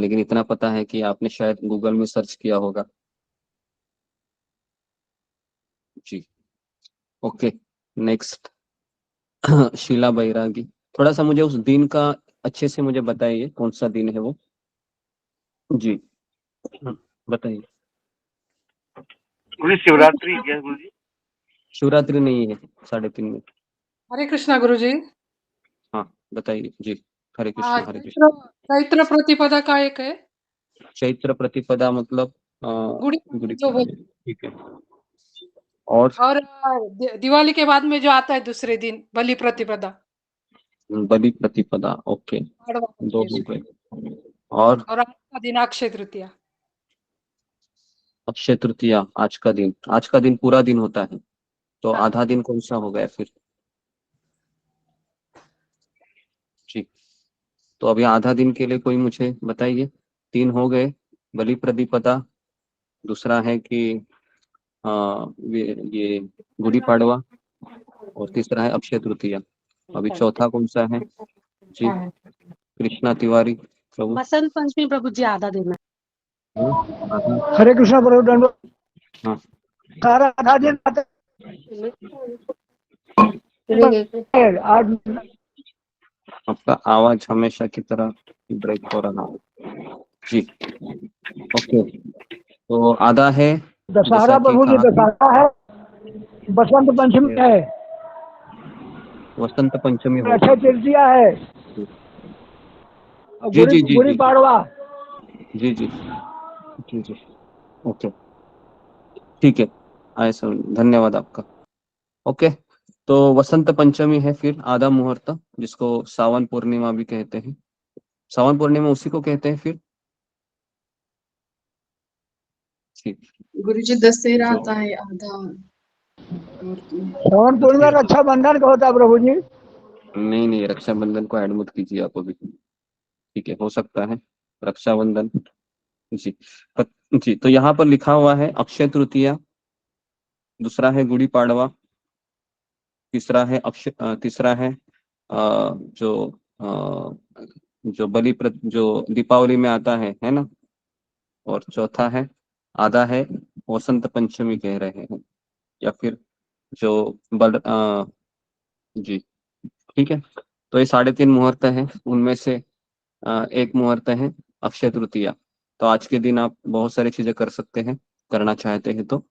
लेकिन इतना पता है कि आपने शायद गूगल में सर्च किया होगा। जी, ओके, नेक्स्ट शीला बैरागी। थोड़ा सा मुझे उस दिन का अच्छे से मुझे बताइए, कौन सा दिन है वो? जी बताइए। गुरु शिवरात्रि क्या गुरु जी? शिवरात्रि नहीं है 3.5 में। हरे कृष्णा गुरु जी। हाँ बताइए जी। हरे हाँ, कृष्ण हरे कृष्ण। चैत्र प्रतिपदा का एक है। चैत्र प्रतिपदा मतलब गुड़ी गुड़ी जो पड़वा, ठीक है। और दिवाली के बाद में जो आता है दूसरे दिन, बलि प्रतिपदा। बलि प्रतिपदा, ओके, पड़वा 2 हो गए। और आज का दिन अक्षय तृतीया। अक्षय तृतीया आज का दिन। आज का दिन पूरा दिन होता है, तो आधा दिन कौन सा हो गया फिर? ठीक, तो अभी आधा दिन के लिए कोई मुझे बताइए। 3 हो गए, बलि प्रतिपदा, दूसरा है कि ये गुड़ी पड़वा, और तीसरा है अक्षय तृतीया। अभी चौथा कौन सा है जी? कृष्णा तिवारी प्रभु। बसंत पंचमी प्रभु जी, आधा दिन है। हरे कृष्णा प्रभु दंडवत। हाँ, सारा आधा दिन आता है। आज आपका आवाज हमेशा की तरह ब्रेक हो रहा है जी। ओके, तो आधा है दशहरा प्रभु जी, दशहरा है, बसंत पंचमी है, वसंत पंचमी हो अक्षय तृतीया है, जी जी जी गुड़ी जी पड़वा, जी जी जी जी ओके ठीक है आए सर धन्यवाद आपका। ओके तो वसंत पंचमी है फिर आधा मुहूर्त जिसको सावन पूर्णिमा भी कहते हैं। सावन पूर्णिमा उसी को कहते हैं फिर ठीक गुरुजी दशहरा जो आता है आधा श्रवण पूर्णिमा रक्षाबंधन का होता है प्रभु जी। नहीं रक्षाबंधन को ऐड मत कीजिए आप अभी। ठीक है हो सकता है रक्षाबंधन जी जी तो यहाँ पर लिखा हुआ है अक्षय तृतीया, दूसरा है गुड़ी पाड़वा, तीसरा है जो जो जो दीपावली में आता है ना, और चौथा है आधा है वसंत पंचमी कह रहे हैं या फिर जो जी ठीक है। तो ये 3.5 मुहूर्त है उनमें से एक मुहूर्त है अक्षय तृतीया। तो आज के दिन आप बहुत सारी चीजें कर सकते हैं करना चाहते हैं तो,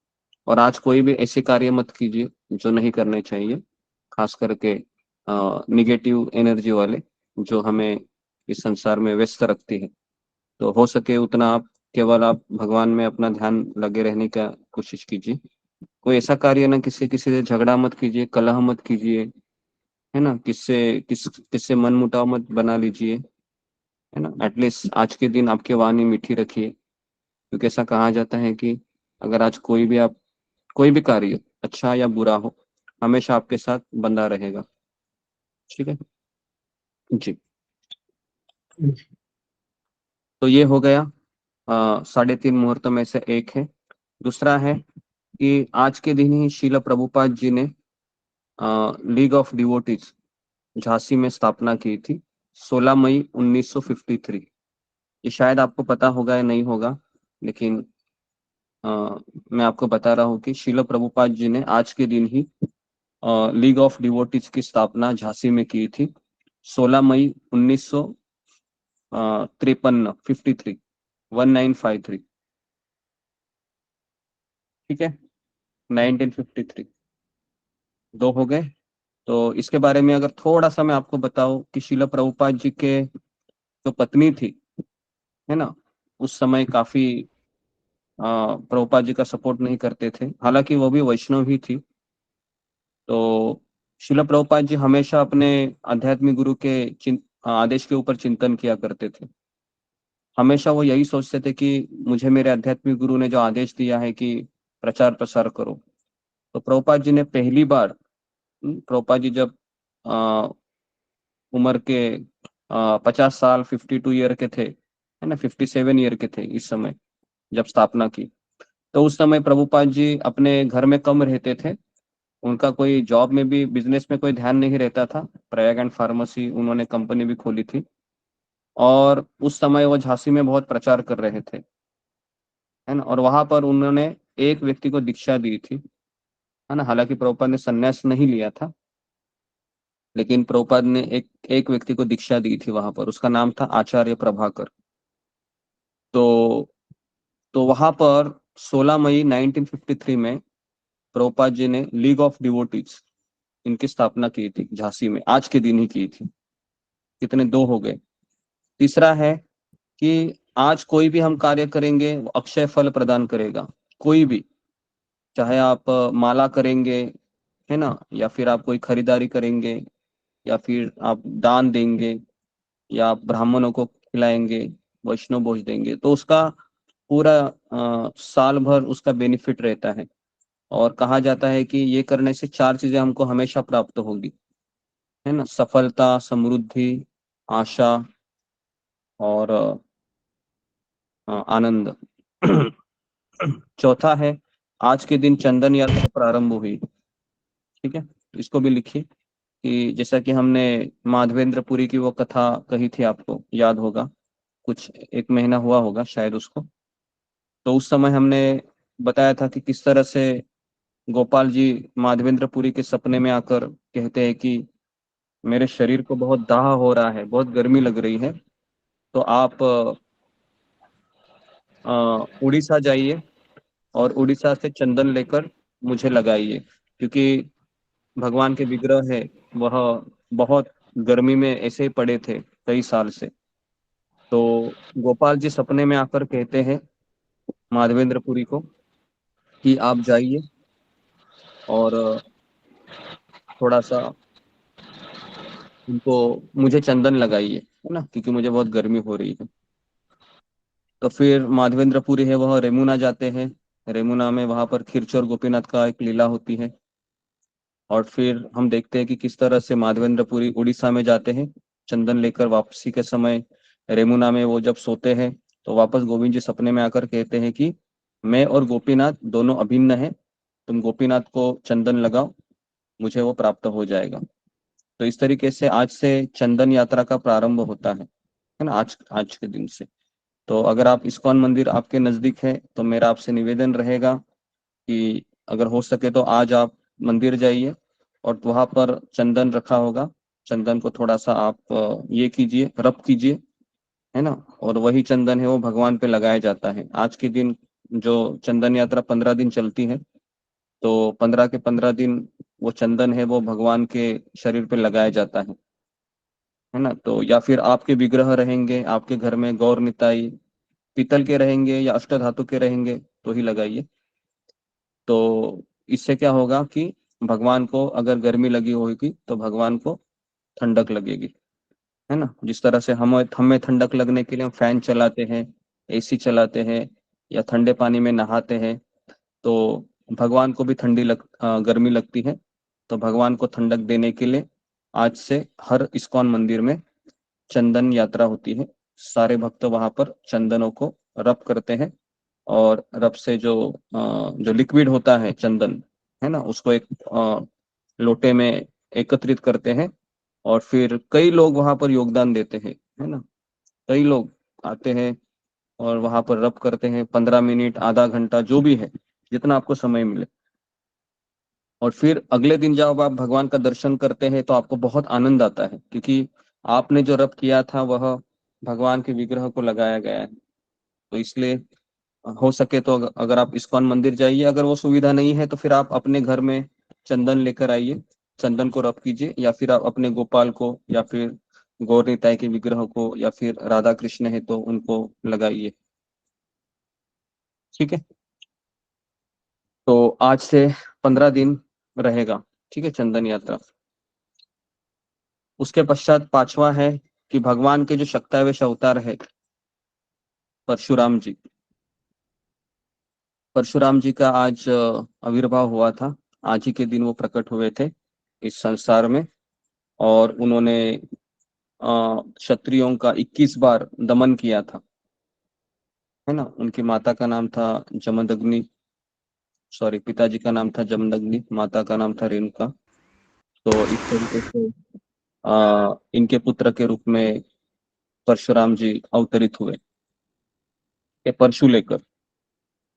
और आज कोई भी ऐसे कार्य मत कीजिए जो नहीं करने चाहिए, खास करके निगेटिव एनर्जी वाले जो हमें इस संसार में व्यस्त रखती है। तो हो सके उतना आप केवल आप भगवान में अपना ध्यान लगे रहने का कोशिश कीजिए। कोई ऐसा कार्य ना किसी से झगड़ा मत कीजिए, कलह मत कीजिए, है ना, किससे मन मुटाव मत बना लीजिए, है ना। एटलीस्ट आज के दिन आपकी वाणी मीठी रखिए, क्योंकि ऐसा कहा जाता है कि अगर आज कोई भी कार्य अच्छा या बुरा हो हमेशा आपके साथ बंधा रहेगा। ठीक है जी। तो ये हो गया 3.5 मुहूर्त में से एक है। दूसरा है कि आज के दिन ही श्रील प्रभुपाद जी ने लीग ऑफ डिवोटीज झांसी में स्थापना की थी 16 मई 1953। ये शायद आपको पता होगा या नहीं होगा, लेकिन मैं आपको बता रहा हूँ कि श्रील प्रभुपाद जी ने आज के दिन ही लीग ऑफ डिवोटीज की स्थापना झांसी में की थी 16 मई 1953 1953 ठीक है 1953 दो हो गए। तो इसके बारे में अगर थोड़ा सा मैं आपको बताऊं कि श्रील प्रभुपाद जी के जो पत्नी थी, है ना, उस समय काफी प्रभुपाद जी का सपोर्ट नहीं करते थे, हालांकि वो भी वैष्णव ही थी। तो श्रील प्रभुपाद जी हमेशा अपने आध्यात्मिक गुरु के आदेश के ऊपर चिंतन किया करते थे। हमेशा वो यही सोचते थे कि मुझे मेरे आध्यात्मिक गुरु ने जो आदेश दिया है कि प्रचार प्रसार करो। तो प्रभुपाद जी ने पहली बार प्रभुपाद जी जब उम्र के 50 साल 52 ईयर के थे, है ना, 57 ईयर के थे इस समय जब स्थापना की। तो उस समय प्रभुपाद जी अपने घर में कम रहते थे, उनका कोई जॉब में भी बिजनेस में कोई ध्यान नहीं रहता था। प्रयाग एंड फार्मेसी उन्होंने कंपनी भी खोली थी, और उस समय वो झांसी में बहुत प्रचार कर रहे थे, है ना। और वहां पर उन्होंने एक व्यक्ति को दीक्षा दी थी, है ना। हालांकि प्रभुपाद ने संन्यास नहीं लिया था, लेकिन प्रभुपाद ने एक व्यक्ति को दीक्षा दी थी वहां पर, उसका नाम था आचार्य प्रभाकर। तो वहां पर 16 मई 1953 में प्रभुपाद जी ने लीग ऑफ डिवोटीज इनकी स्थापना की थी झांसी में, आज के दिन ही की थी। कितने दो हो गए। तीसरा है कि आज कोई भी हम कार्य करेंगे वो अक्षय फल प्रदान करेगा। कोई भी, चाहे आप माला करेंगे, है ना, या फिर आप कोई खरीदारी करेंगे, या फिर आप दान देंगे, या आप ब्राह्मणों को खिलाएंगे, वैष्णव भोज देंगे, तो उसका पूरा साल भर उसका बेनिफिट रहता है। और कहा जाता है कि ये करने से 4 चीजें हमको हमेशा प्राप्त होगी, है ना, सफलता, समृद्धि, आशा और आनंद। चौथा है आज के दिन चंदन यात्रा प्रारंभ हुई। ठीक है, इसको भी लिखिए कि जैसा कि हमने माधवेंद्रपुरी की वो कथा कही थी, आपको याद होगा, कुछ 1 महीना हुआ होगा शायद उसको। तो उस समय हमने बताया था कि किस तरह से गोपाल जी माधवेंद्रपुरी के सपने में आकर कहते हैं कि मेरे शरीर को बहुत दाह हो रहा है, बहुत गर्मी लग रही है, तो आप उड़ीसा जाइए और उड़ीसा से चंदन लेकर मुझे लगाइए, क्योंकि भगवान के विग्रह है वह बहुत गर्मी में ऐसे ही पड़े थे कई साल से। तो गोपाल जी सपने में आकर कहते हैं माधवेंद्रपुरी को कि आप जाइए और थोड़ा सा उनको मुझे चंदन लगाइए, है ना, क्योंकि मुझे बहुत गर्मी हो रही है। तो फिर माधवेंद्रपुरी है वह रेमुना जाते हैं। रेमुना में वहां पर खिरचोर गोपीनाथ का एक लीला होती है। और फिर हम देखते हैं कि किस तरह से माधवेंद्रपुरी उड़ीसा में जाते हैं चंदन लेकर। वापसी के समय रेमुना में वो जब सोते हैं तो वापस गोविंद जी सपने में आकर कहते हैं कि मैं और गोपीनाथ दोनों अभिन्न हैं, तुम गोपीनाथ को चंदन लगाओ, मुझे वो प्राप्त हो जाएगा। तो इस तरीके से आज से चंदन यात्रा का प्रारंभ होता है ना, आज आज के दिन से। तो अगर आप इस्कॉन मंदिर आपके नजदीक है तो मेरा आपसे निवेदन रहेगा कि अगर हो सके तो आज आप मंदिर जाइए और वहां पर चंदन रखा होगा, चंदन को थोड़ा सा आप ये कीजिए, रब कीजिए, है ना। और वही चंदन है वो भगवान पे लगाया जाता है। आज के दिन जो चंदन यात्रा 15 दिन चलती है, तो 15 के 15 दिन वो चंदन है वो भगवान के शरीर पे लगाया जाता है ना। तो या फिर आपके विग्रह रहेंगे आपके घर में, गौर निताई पीतल के रहेंगे या अष्टधातु के रहेंगे तो ही लगाइए। तो इससे क्या होगा कि भगवान को अगर गर्मी लगी होगी तो भगवान को ठंडक लगेगी, है ना। जिस तरह से हमें ठंडक लगने के लिए हम फैन चलाते हैं, एसी चलाते हैं या ठंडे पानी में नहाते हैं, तो भगवान को भी गर्मी लगती है। तो भगवान को ठंडक देने के लिए आज से हर इस्कॉन मंदिर में चंदन यात्रा होती है। सारे भक्त वहां पर चंदनों को रब करते हैं और रब से जो लिक्विड होता है चंदन, है ना, उसको एक लोटे में एकत्रित करते हैं। और फिर कई लोग वहां पर योगदान देते हैं, है ना। कई लोग आते हैं और वहां पर रब करते हैं 15 मिनट, आधा घंटा, जो भी है, जितना आपको समय मिले। और फिर अगले दिन जब आप भगवान का दर्शन करते हैं तो आपको बहुत आनंद आता है, क्योंकि आपने जो रब किया था वह भगवान के विग्रह को लगाया गया है। तो इसलिए हो सके तो अगर आप इस्कॉन मंदिर जाइए, अगर वो सुविधा नहीं है तो फिर आप अपने घर में चंदन लेकर आइए, चंदन को रब कीजिए, या फिर आप अपने गोपाल को या फिर गौर निताई के विग्रह को या फिर राधा कृष्ण है तो उनको लगाइए, ठीक है। तो आज से 15 दिन रहेगा, ठीक है, चंदन यात्रा। उसके पश्चात पांचवा है कि भगवान के जो शक्तावेश अवतार है परशुराम जी, परशुराम जी का आज आविर्भाव हुआ था। आज ही के दिन वो प्रकट हुए थे इस संसार में। और उन्होंने क्षत्रियों का 21 बार दमन किया था, है ना। उनकी माता का नाम था जमदग्नि, सॉरी, पिताजी का नाम था जमदग्नि, माता का नाम था रेणुका। तो इस तरीके से इनके पुत्र के रूप में परशुराम जी अवतरित हुए, ये परशु लेकर।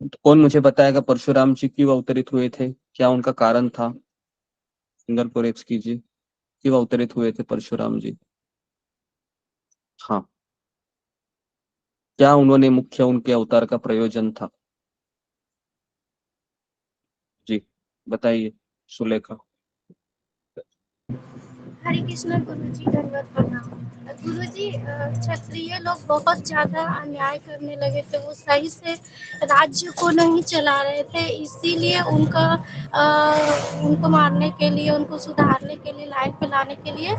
तो कौन मुझे बताएगा परशुराम जी क्यों अवतरित हुए थे, क्या उनका कारण था? सिंगर को रेप्स कीजिए, क्यों अवतरित हुए थे परशुराम जी? हाँ, क्या उन्होंने मुख्य उनके अवतार का प्रयोजन था? जी बताइए सुलेखा। हरे कृष्णा गुरु जी, दंडवत प्रणाम। गुरु जी, क्षत्रिय लोग बहुत ज्यादा अन्याय करने लगे थे, वो सही से राज्य को नहीं चला रहे थे, इसीलिए उनको मारने के लिए, उनको सुधारने के लिए, लाइन पे लाने के लिए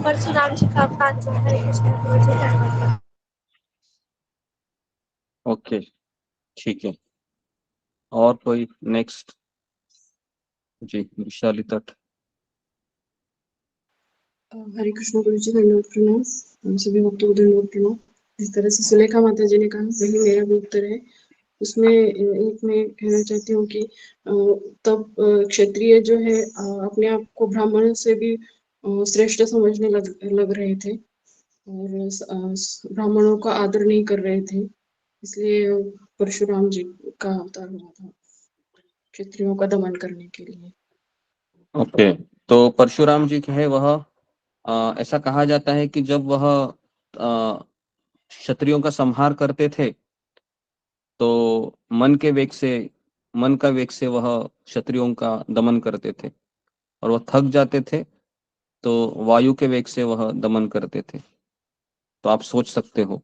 परशुराम जी का अवतार हुआ। हरे कृष्णा गुरु जी, दंडवत प्रणाम। ओके, ठीक है। और कोई नेक्स्ट? जी विशाली तट। हरे कृष्ण गुरु जी, दंडवत प्रणाम। हम सभी भक्तों को दंडवत प्रणाम। जिस तरह से सुलेखा माता जी ने कहा, वही मेरा भी उत्तर है। उसमें एक मैं कहना चाहती हूँ कि तब क्षत्रिय जो है अपने आप को ब्राह्मण से भी श्रेष्ठ समझने लग रहे थे और ब्राह्मणों का आदर नहीं कर रहे थे, इसलिए परशुराम जी का अवतार हुआ था क्षत्रियों का दमन करने के लिए। ओके, तो परशुराम जी है वह ऐसा कहा जाता है कि जब वह क्षत्रियों का संहार करते थे तो मन का वेग से वह क्षत्रियों का दमन करते थे, और वह थक जाते थे तो वायु के वेग से वह दमन करते थे। तो आप सोच सकते हो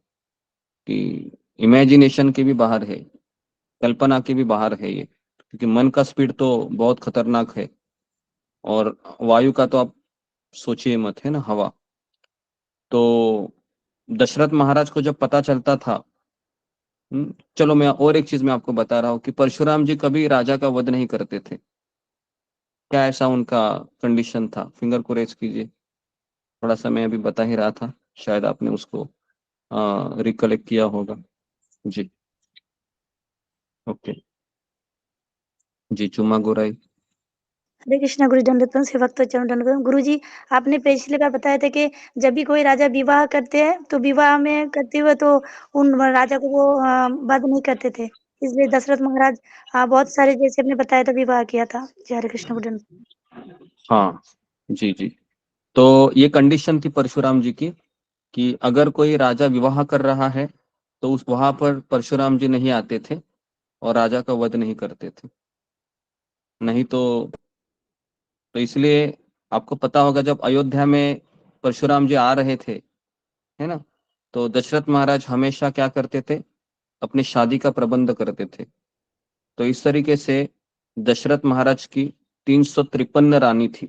कि इमेजिनेशन के भी बाहर है, कल्पना के भी बाहर है ये, क्योंकि मन का स्पीड तो बहुत खतरनाक है, और वायु का तो आप सोचिए मत, है ना, हवा। तो दशरथ महाराज को जब पता चलता था, चलो मैं और एक चीज मैं आपको बता रहा हूँ कि परशुराम जी कभी राजा का वध नहीं करते थे। क्या ऐसा उनका कंडीशन था? फिंगर को रेज कीजिए। थोड़ा सा मैं अभी बता ही रहा था, शायद आपने उसको रिकलेक्ट किया होगा। जी, ओके जी, चुम्मा गोराई। हरे कृष्णा गुरु दंडवत से भक्त चरण दंडवत। गुरु जी, आपने पिछली बार बताया था कि जब भी कोई राजा विवाह करते हैं तो विवाह में करते हुए तो उन राजा को वो वध नहीं करते थे, इसलिए दशरथ महाराज बहुत सारे जैसे आपने बताया था विवाह किया था। जय हरे कृष्ण गुरु दंडवत। हाँ जी जी, तो ये कंडीशन थी परशुराम जी की कि अगर कोई राजा विवाह कर रहा है तो उस वहां पर परशुराम जी नहीं आते थे और राजा का वध नहीं करते थे। नहीं तो इसलिए आपको पता होगा जब अयोध्या में परशुराम जी आ रहे थे, है ना, तो दशरथ महाराज हमेशा क्या करते थे? अपनी शादी का प्रबंध करते थे। तो इस तरीके से दशरथ महाराज की 353 रानी थी।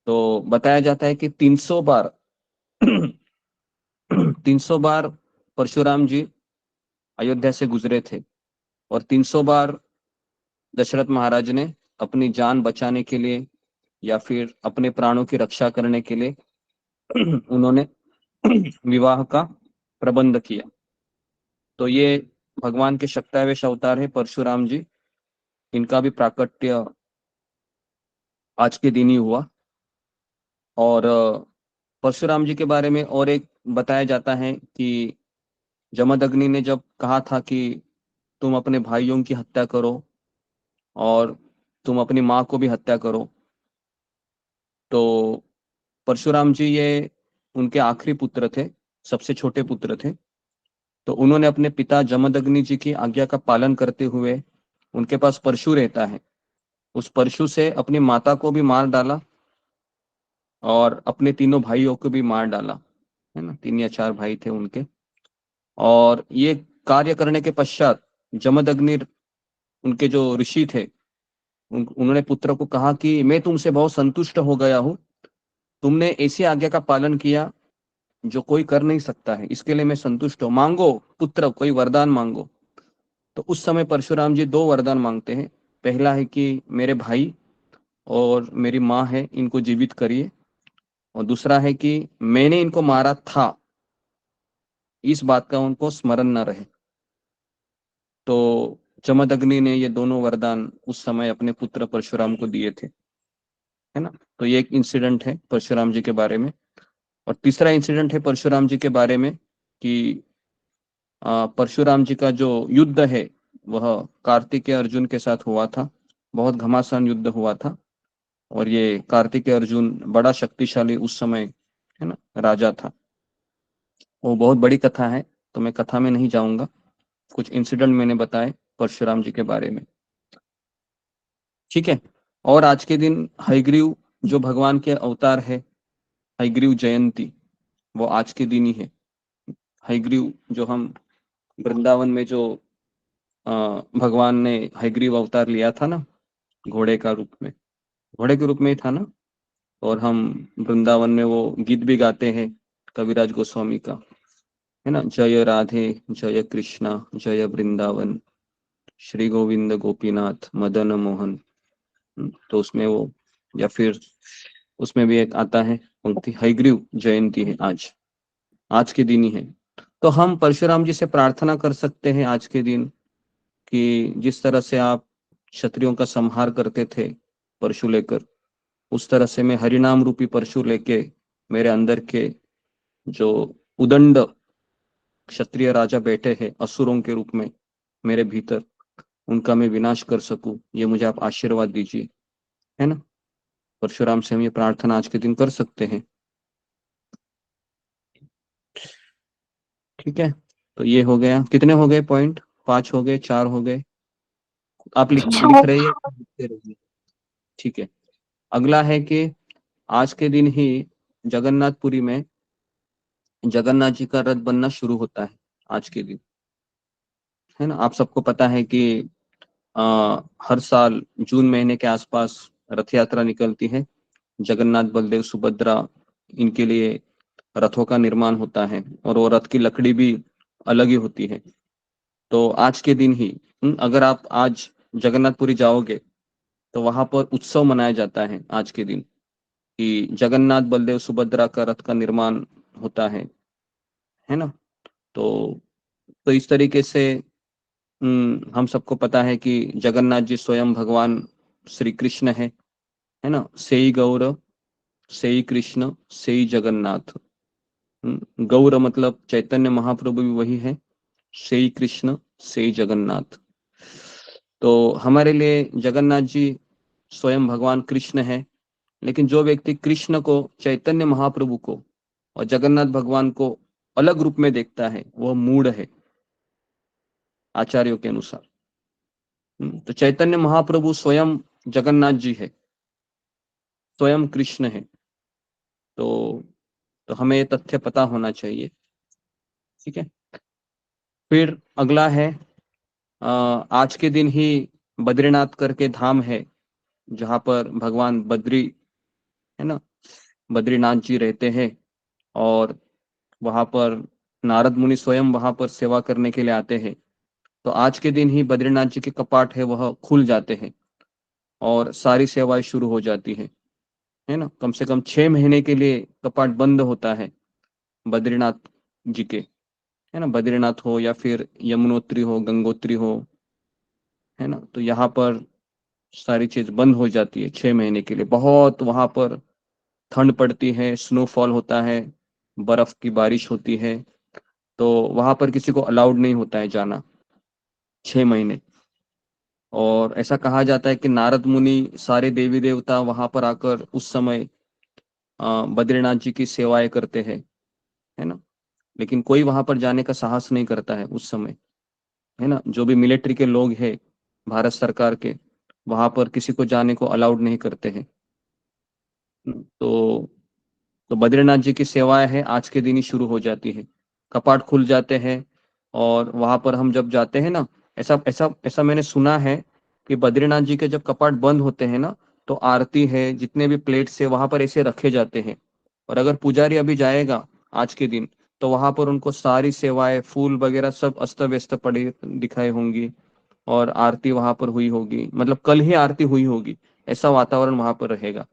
तो बताया जाता है कि 300 बार 300 बार परशुराम जी अयोध्या से गुजरे थे, और 300 बार दशरथ महाराज ने अपनी जान बचाने के लिए या फिर अपने प्राणों की रक्षा करने के लिए उन्होंने विवाह का प्रबंध किया। तो ये भगवान के शक्तावेश अवतार है परशुराम जी, इनका भी प्राकट्य आज के दिन ही हुआ। और परशुराम जी के बारे में और एक बताया जाता है कि जमदग्नि ने जब कहा था कि तुम अपने भाइयों की हत्या करो और तुम अपनी माँ को भी हत्या करो, तो परशुराम जी ये उनके आखिरी पुत्र थे, सबसे छोटे पुत्र थे। तो उन्होंने अपने पिता जमदग्नि जी की आज्ञा का पालन करते हुए, उनके पास परशु रहता है, उस परशु से अपनी माता को भी मार डाला और अपने तीनों भाइयों को भी मार डाला, है ना, 3 या 4 भाई थे उनके। और ये कार्य करने के पश्चात जमदग्नि, उनके जो ऋषि थे, उन्होंने पुत्र को कहा कि मैं तुमसे बहुत संतुष्ट हो गया हूँ, तुमने ऐसी आज्ञा का पालन किया जो कोई कर नहीं सकता है, इसके लिए मैं संतुष्ट हूँ, मांगो पुत्र, कोई वरदान मांगो। तो उस समय परशुराम जी 2 वरदान मांगते हैं। पहला है कि मेरे भाई और मेरी माँ है, इनको जीवित करिए, और दूसरा है कि मैंने इनको मारा था, इस बात का उनको स्मरण न रहे। तो जमदग्नि ने ये दोनों वरदान उस समय अपने पुत्र परशुराम को दिए थे, है ना। तो ये एक इंसिडेंट है परशुराम जी के बारे में। और तीसरा इंसिडेंट है परशुराम जी के बारे में कि परशुराम जी का जो युद्ध है वह कार्तिकेय अर्जुन के साथ हुआ था। बहुत घमासान युद्ध हुआ था, और ये कार्तिकेय अर्जुन बड़ा शक्तिशाली उस समय, है ना, राजा था। वो बहुत बड़ी कथा है, तो मैं कथा में नहीं जाऊंगा, कुछ इंसिडेंट मैंने बताए परशुराम जी के बारे में, ठीक है। और आज के दिन हयग्रीव जो भगवान के अवतार है, हयग्रीव जयंती, वो आज के दिन ही है। हयग्रीव जो हम वृंदावन में जो भगवान ने हयग्रीव अवतार लिया था ना, घोड़े का रूप में, घोड़े के रूप में ही था ना। और हम वृंदावन में वो गीत भी गाते हैं कविराज गोस्वामी का, है ना, जय राधे जय कृष्णा जय वृंदावन, श्री गोविंद गोपीनाथ मदन मोहन। तो उसमें वो, या फिर उसमें भी एक आता है पंक्ति, हयग्रीव जयंती है आज के दिन ही है। तो हम परशुराम जी से प्रार्थना कर सकते हैं आज के दिन कि जिस तरह से आप क्षत्रियों का संहार करते थे परशु लेकर, उस तरह से मैं हरिनाम रूपी परशु लेके मेरे अंदर के जो उदंड क्षत्रिय राजा बैठे हैं असुरों के रूप में मेरे भीतर, उनका मैं विनाश कर सकूं, ये मुझे आप आशीर्वाद दीजिए, है ना। परशुराम से हम ये प्रार्थना आज के दिन कर सकते हैं, ठीक है। तो ये हो गया, कितने हो गए पॉइंट? 5 हो गए, 4 हो गए? आप लिख रहे हैं, लिखते रहिए, ठीक है। अगला है कि आज के दिन ही जगन्नाथपुरी में जगन्नाथ जी का रथ बनना शुरू होता है आज के दिन, है ना। आप सबको पता है कि हर साल जून महीने के आसपास रथ यात्रा निकलती है। जगन्नाथ, बलदेव, सुभद्रा, इनके लिए रथों का निर्माण होता है और वो रथ की लकड़ी भी अलग ही होती है। तो आज के दिन ही अगर आप आज जगन्नाथपुरी जाओगे तो वहां पर उत्सव मनाया जाता है आज के दिन, कि जगन्नाथ, बलदेव, सुभद्रा का रथ का निर्माण होता है ना। तो इस तरीके से हम सबको पता है कि जगन्नाथ जी स्वयं भगवान श्री कृष्ण है ना। सेई गौर, सेई कृष्ण, सेई जगन्नाथ। गौर मतलब चैतन्य महाप्रभु भी वही है, सेई कृष्ण, सेई जगन्नाथ। तो हमारे लिए जगन्नाथ जी स्वयं भगवान कृष्ण है, लेकिन जो व्यक्ति कृष्ण को, चैतन्य महाप्रभु को और जगन्नाथ भगवान को अलग रूप में देखता है वह मूढ़ है आचार्यों के अनुसार। तो चैतन्य महाप्रभु स्वयं जगन्नाथ जी है, स्वयं कृष्ण है। तो हमें ये तथ्य पता होना चाहिए, ठीक है। फिर अगला है, आज के दिन ही बद्रीनाथ करके धाम है जहां पर भगवान बद्री, है ना, बद्रीनाथ जी रहते हैं और वहां पर नारद मुनि स्वयं वहां पर सेवा करने के लिए आते हैं। तो आज के दिन ही बद्रीनाथ जी के कपाट है वह खुल जाते हैं और सारी सेवाएं शुरू हो जाती है ना। कम से कम 6 महीने के लिए कपाट बंद होता है बद्रीनाथ जी के, है ना। बद्रीनाथ हो या फिर यमुनोत्री हो, गंगोत्री हो, है ना। तो यहाँ पर सारी चीज बंद हो जाती है 6 महीने के लिए। बहुत वहां पर ठंड पड़ती है, स्नोफॉल होता है, बर्फ की बारिश होती है। तो वहां पर किसी को अलाउड नहीं होता है जाना 6 महीने। और ऐसा कहा जाता है कि नारद मुनि, सारे देवी देवता वहां पर आकर उस समय बद्रीनाथ जी की सेवाएं करते हैं, है ना। लेकिन कोई वहां पर जाने का साहस नहीं करता है उस समय, है ना। जो भी मिलिट्री के लोग हैं भारत सरकार के, वहां पर किसी को जाने को अलाउड नहीं करते हैं। तो बद्रीनाथ जी की सेवाएं है आज के दिन ही शुरू हो जाती है, कपाट खुल जाते हैं। और वहां पर हम जब जाते हैं ना, ऐसा ऐसा ऐसा मैंने सुना है कि बद्रीनाथ जी के जब कपाट बंद होते हैं ना, तो आरती है, जितने भी प्लेट्स है वहां पर ऐसे रखे जाते हैं। और अगर पुजारी अभी जाएगा आज के दिन, तो वहां पर उनको सारी सेवाएं, फूल वगैरह सब अस्त व्यस्त पड़ी दिखाई होंगी और आरती वहां पर हुई होगी, मतलब कल ही आरती हुई होगी, ऐसा वातावरण वहां पर रहेगा।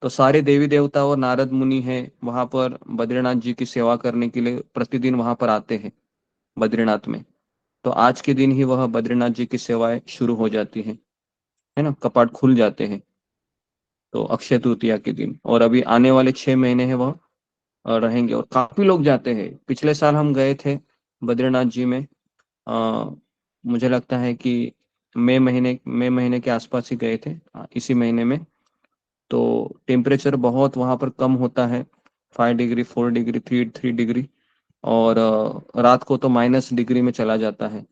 तो सारे देवी देवता और नारद मुनि हैं वहां पर बद्रीनाथ जी की सेवा करने के लिए, प्रतिदिन वहां पर आते हैं बद्रीनाथ में। तो आज के दिन ही वह बद्रीनाथ जी की सेवाएं शुरू हो जाती है ना, कपाट खुल जाते हैं। तो अक्षय तृतीया के दिन, और अभी आने वाले 6 महीने हैं वह रहेंगे और काफी लोग जाते हैं। पिछले साल हम गए थे बद्रीनाथ जी में, मुझे लगता है कि मई महीने के आसपास ही गए थे, इसी महीने में। तो टेम्परेचर बहुत वहां पर कम होता है, 5 डिग्री, 4 डिग्री, 3 डिग्री। और रात को तो -डिग्री में चला जाता है,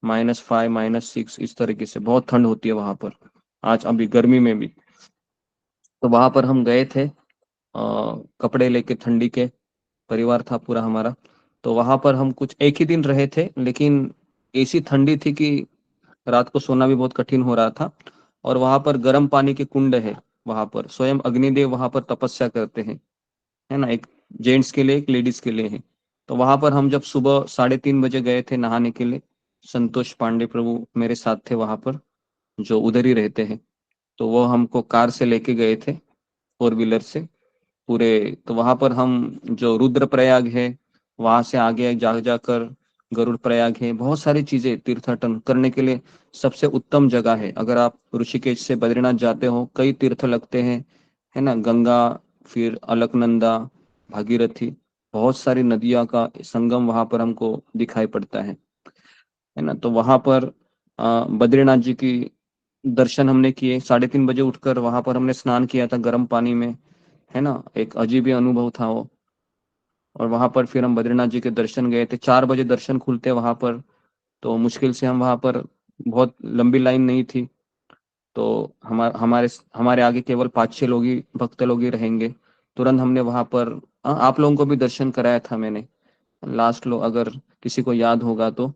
-5, -6, इस तरीके से बहुत ठंड होती है वहां पर, आज अभी गर्मी में भी। तो वहां पर हम गए थे कपड़े लेके ठंडी के, परिवार था पूरा हमारा। तो वहां पर हम कुछ एक ही दिन रहे थे, लेकिन ऐसी ठंडी थी कि रात को सोना भी बहुत कठिन हो रहा था। और वहां पर गर्म पानी के कुंड है, वहां पर स्वयं अग्निदेव वहां पर तपस्या करते हैं, है ना। एक जेंट्स के लिए, एक लेडीज के लिए है। तो वहां पर हम जब सुबह 3:30 बजे गए थे नहाने के लिए, संतोष पांडे प्रभु मेरे साथ थे वहां पर, जो उधर ही रहते हैं। तो वो हमको कार से लेके गए थे, 4 व्हीलर से पूरे। तो वहां पर हम, जो रुद्रप्रयाग है वहां से आगे जा जाकर गरुड़ प्रयाग है, बहुत सारी चीजें तीर्थटन करने के लिए सबसे उत्तम जगह है। अगर आप ऋषिकेश से बद्रीनाथ जाते हो, कई तीर्थ लगते हैं, है ना। गंगा, फिर अलकनंदा, भागीरथी, बहुत सारी नदियों का संगम वहां पर हमको दिखाई पड़ता है ना। तो वहां पर बद्रीनाथ जी की दर्शन हमने किए। 3:30 बजे उठकर वहां पर हमने स्नान किया था गर्म पानी में, है ना। एक अजीब ही अनुभव था वो। और वहां पर फिर हम बद्रीनाथ जी के दर्शन गए थे। 4 बजे दर्शन खुलते वहां पर, तो मुश्किल से हम वहां पर, बहुत लंबी लाइन नहीं थी। तो हमारे हमारे आगे केवल 5-6 लोग ही, भक्त लोग ही रहेंगे। तुरंत हमने वहां पर आप लोगों को भी दर्शन कराया था मैंने लास्ट लो, अगर किसी को याद होगा तो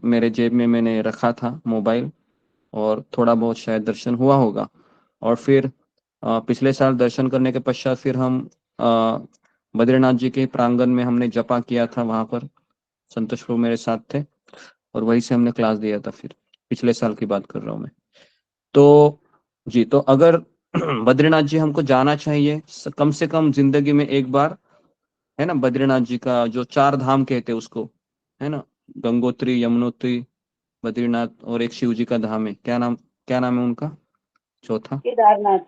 मेरे जेब में मैंने रखा था मोबाइल, और थोड़ा बहुत शायद दर्शन हुआ होगा। और फिर पिछले साल दर्शन करने के पश्चात फिर हम बद्रीनाथ जी के प्रांगण में हमने जपा किया था, वहां पर संतोष प्रभु मेरे साथ थे, और वहीं से हमने क्लास दिया था। फिर पिछले साल की बात कर रहा हूँ मैं। तो जी, तो अगर बद्रीनाथ जी हमको जाना चाहिए कम से कम जिंदगी में एक बार, है ना। बद्रीनाथ जी का जो 4 धाम कहते हैं उसको, है ना, गंगोत्री, यमुनोत्री, बद्रीनाथ, और एक शिव जी का धाम है, क्या नाम है उनका चौथा? केदारनाथ।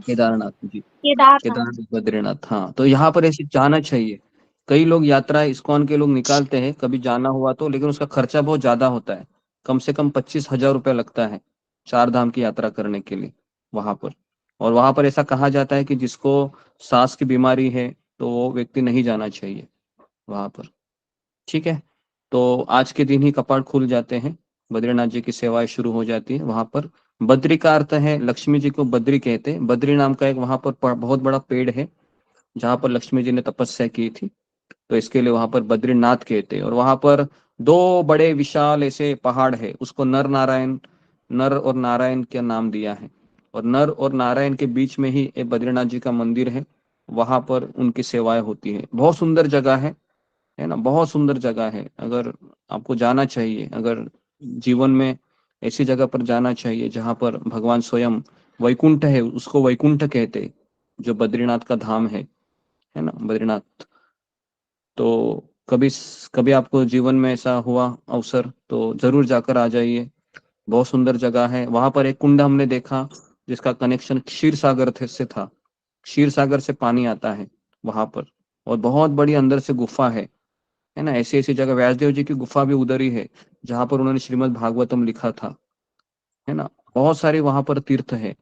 केदारनाथ जी। केदारनाथ। केदारनाथ, बद्रीनाथ, हाँ। तो यहाँ पर ऐसे जाना चाहिए। कई लोग यात्रा इस्कॉन के लोग निकालते हैं कभी जाना हुआ तो, लेकिन उसका खर्चा बहुत ज्यादा होता है। कम से कम 25,000 रुपया लगता है 4 धाम की यात्रा करने के लिए वहां पर। और वहां पर ऐसा कहा जाता है कि जिसको सांस की बीमारी है तो वो व्यक्ति नहीं जाना चाहिए वहां पर। ठीक है, तो आज के दिन ही कपाट खुल जाते हैं, बद्रीनाथ जी की सेवाएं शुरू हो जाती है वहां पर। बद्री का अर्थ है, लक्ष्मी जी को बद्री कहते हैं। बद्री नाम का एक वहां पर बहुत बड़ा पेड़ है जहां पर लक्ष्मी जी ने तपस्या की थी, तो इसके लिए वहां पर बद्रीनाथ कहते हैं। और वहां पर 2 बड़े विशाल ऐसे पहाड़ है, उसको नर और नारायण का नाम दिया है। और नर और नारायण के बीच में ही एक बद्रीनाथ जी का मंदिर है, वहां पर उनकी सेवाएं होती है। बहुत सुंदर जगह है ना, बहुत सुंदर जगह है। अगर आपको जाना चाहिए, अगर जीवन में ऐसी जगह पर जाना चाहिए जहां पर भगवान स्वयं, वैकुंठ है, उसको वैकुंठ कहते हैं, जो बद्रीनाथ का धाम है ना, बद्रीनाथ। तो कभी कभी आपको जीवन में ऐसा हुआ अवसर तो जरूर जाकर आ जाइए, बहुत सुंदर जगह है। वहां पर एक कुंड हमने देखा जिसका कनेक्शन क्षीर सागर से था, क्षीर सागर से पानी आता है वहां पर। और बहुत बड़ी अंदर से गुफा है ना। ऐसी ऐसी जगह, व्यासदेव जी की गुफा भी उधर ही है जहां पर उन्होंने श्रीमद् भागवतम लिखा था, है ना। बहुत सारे वहां पर तीर्थ है।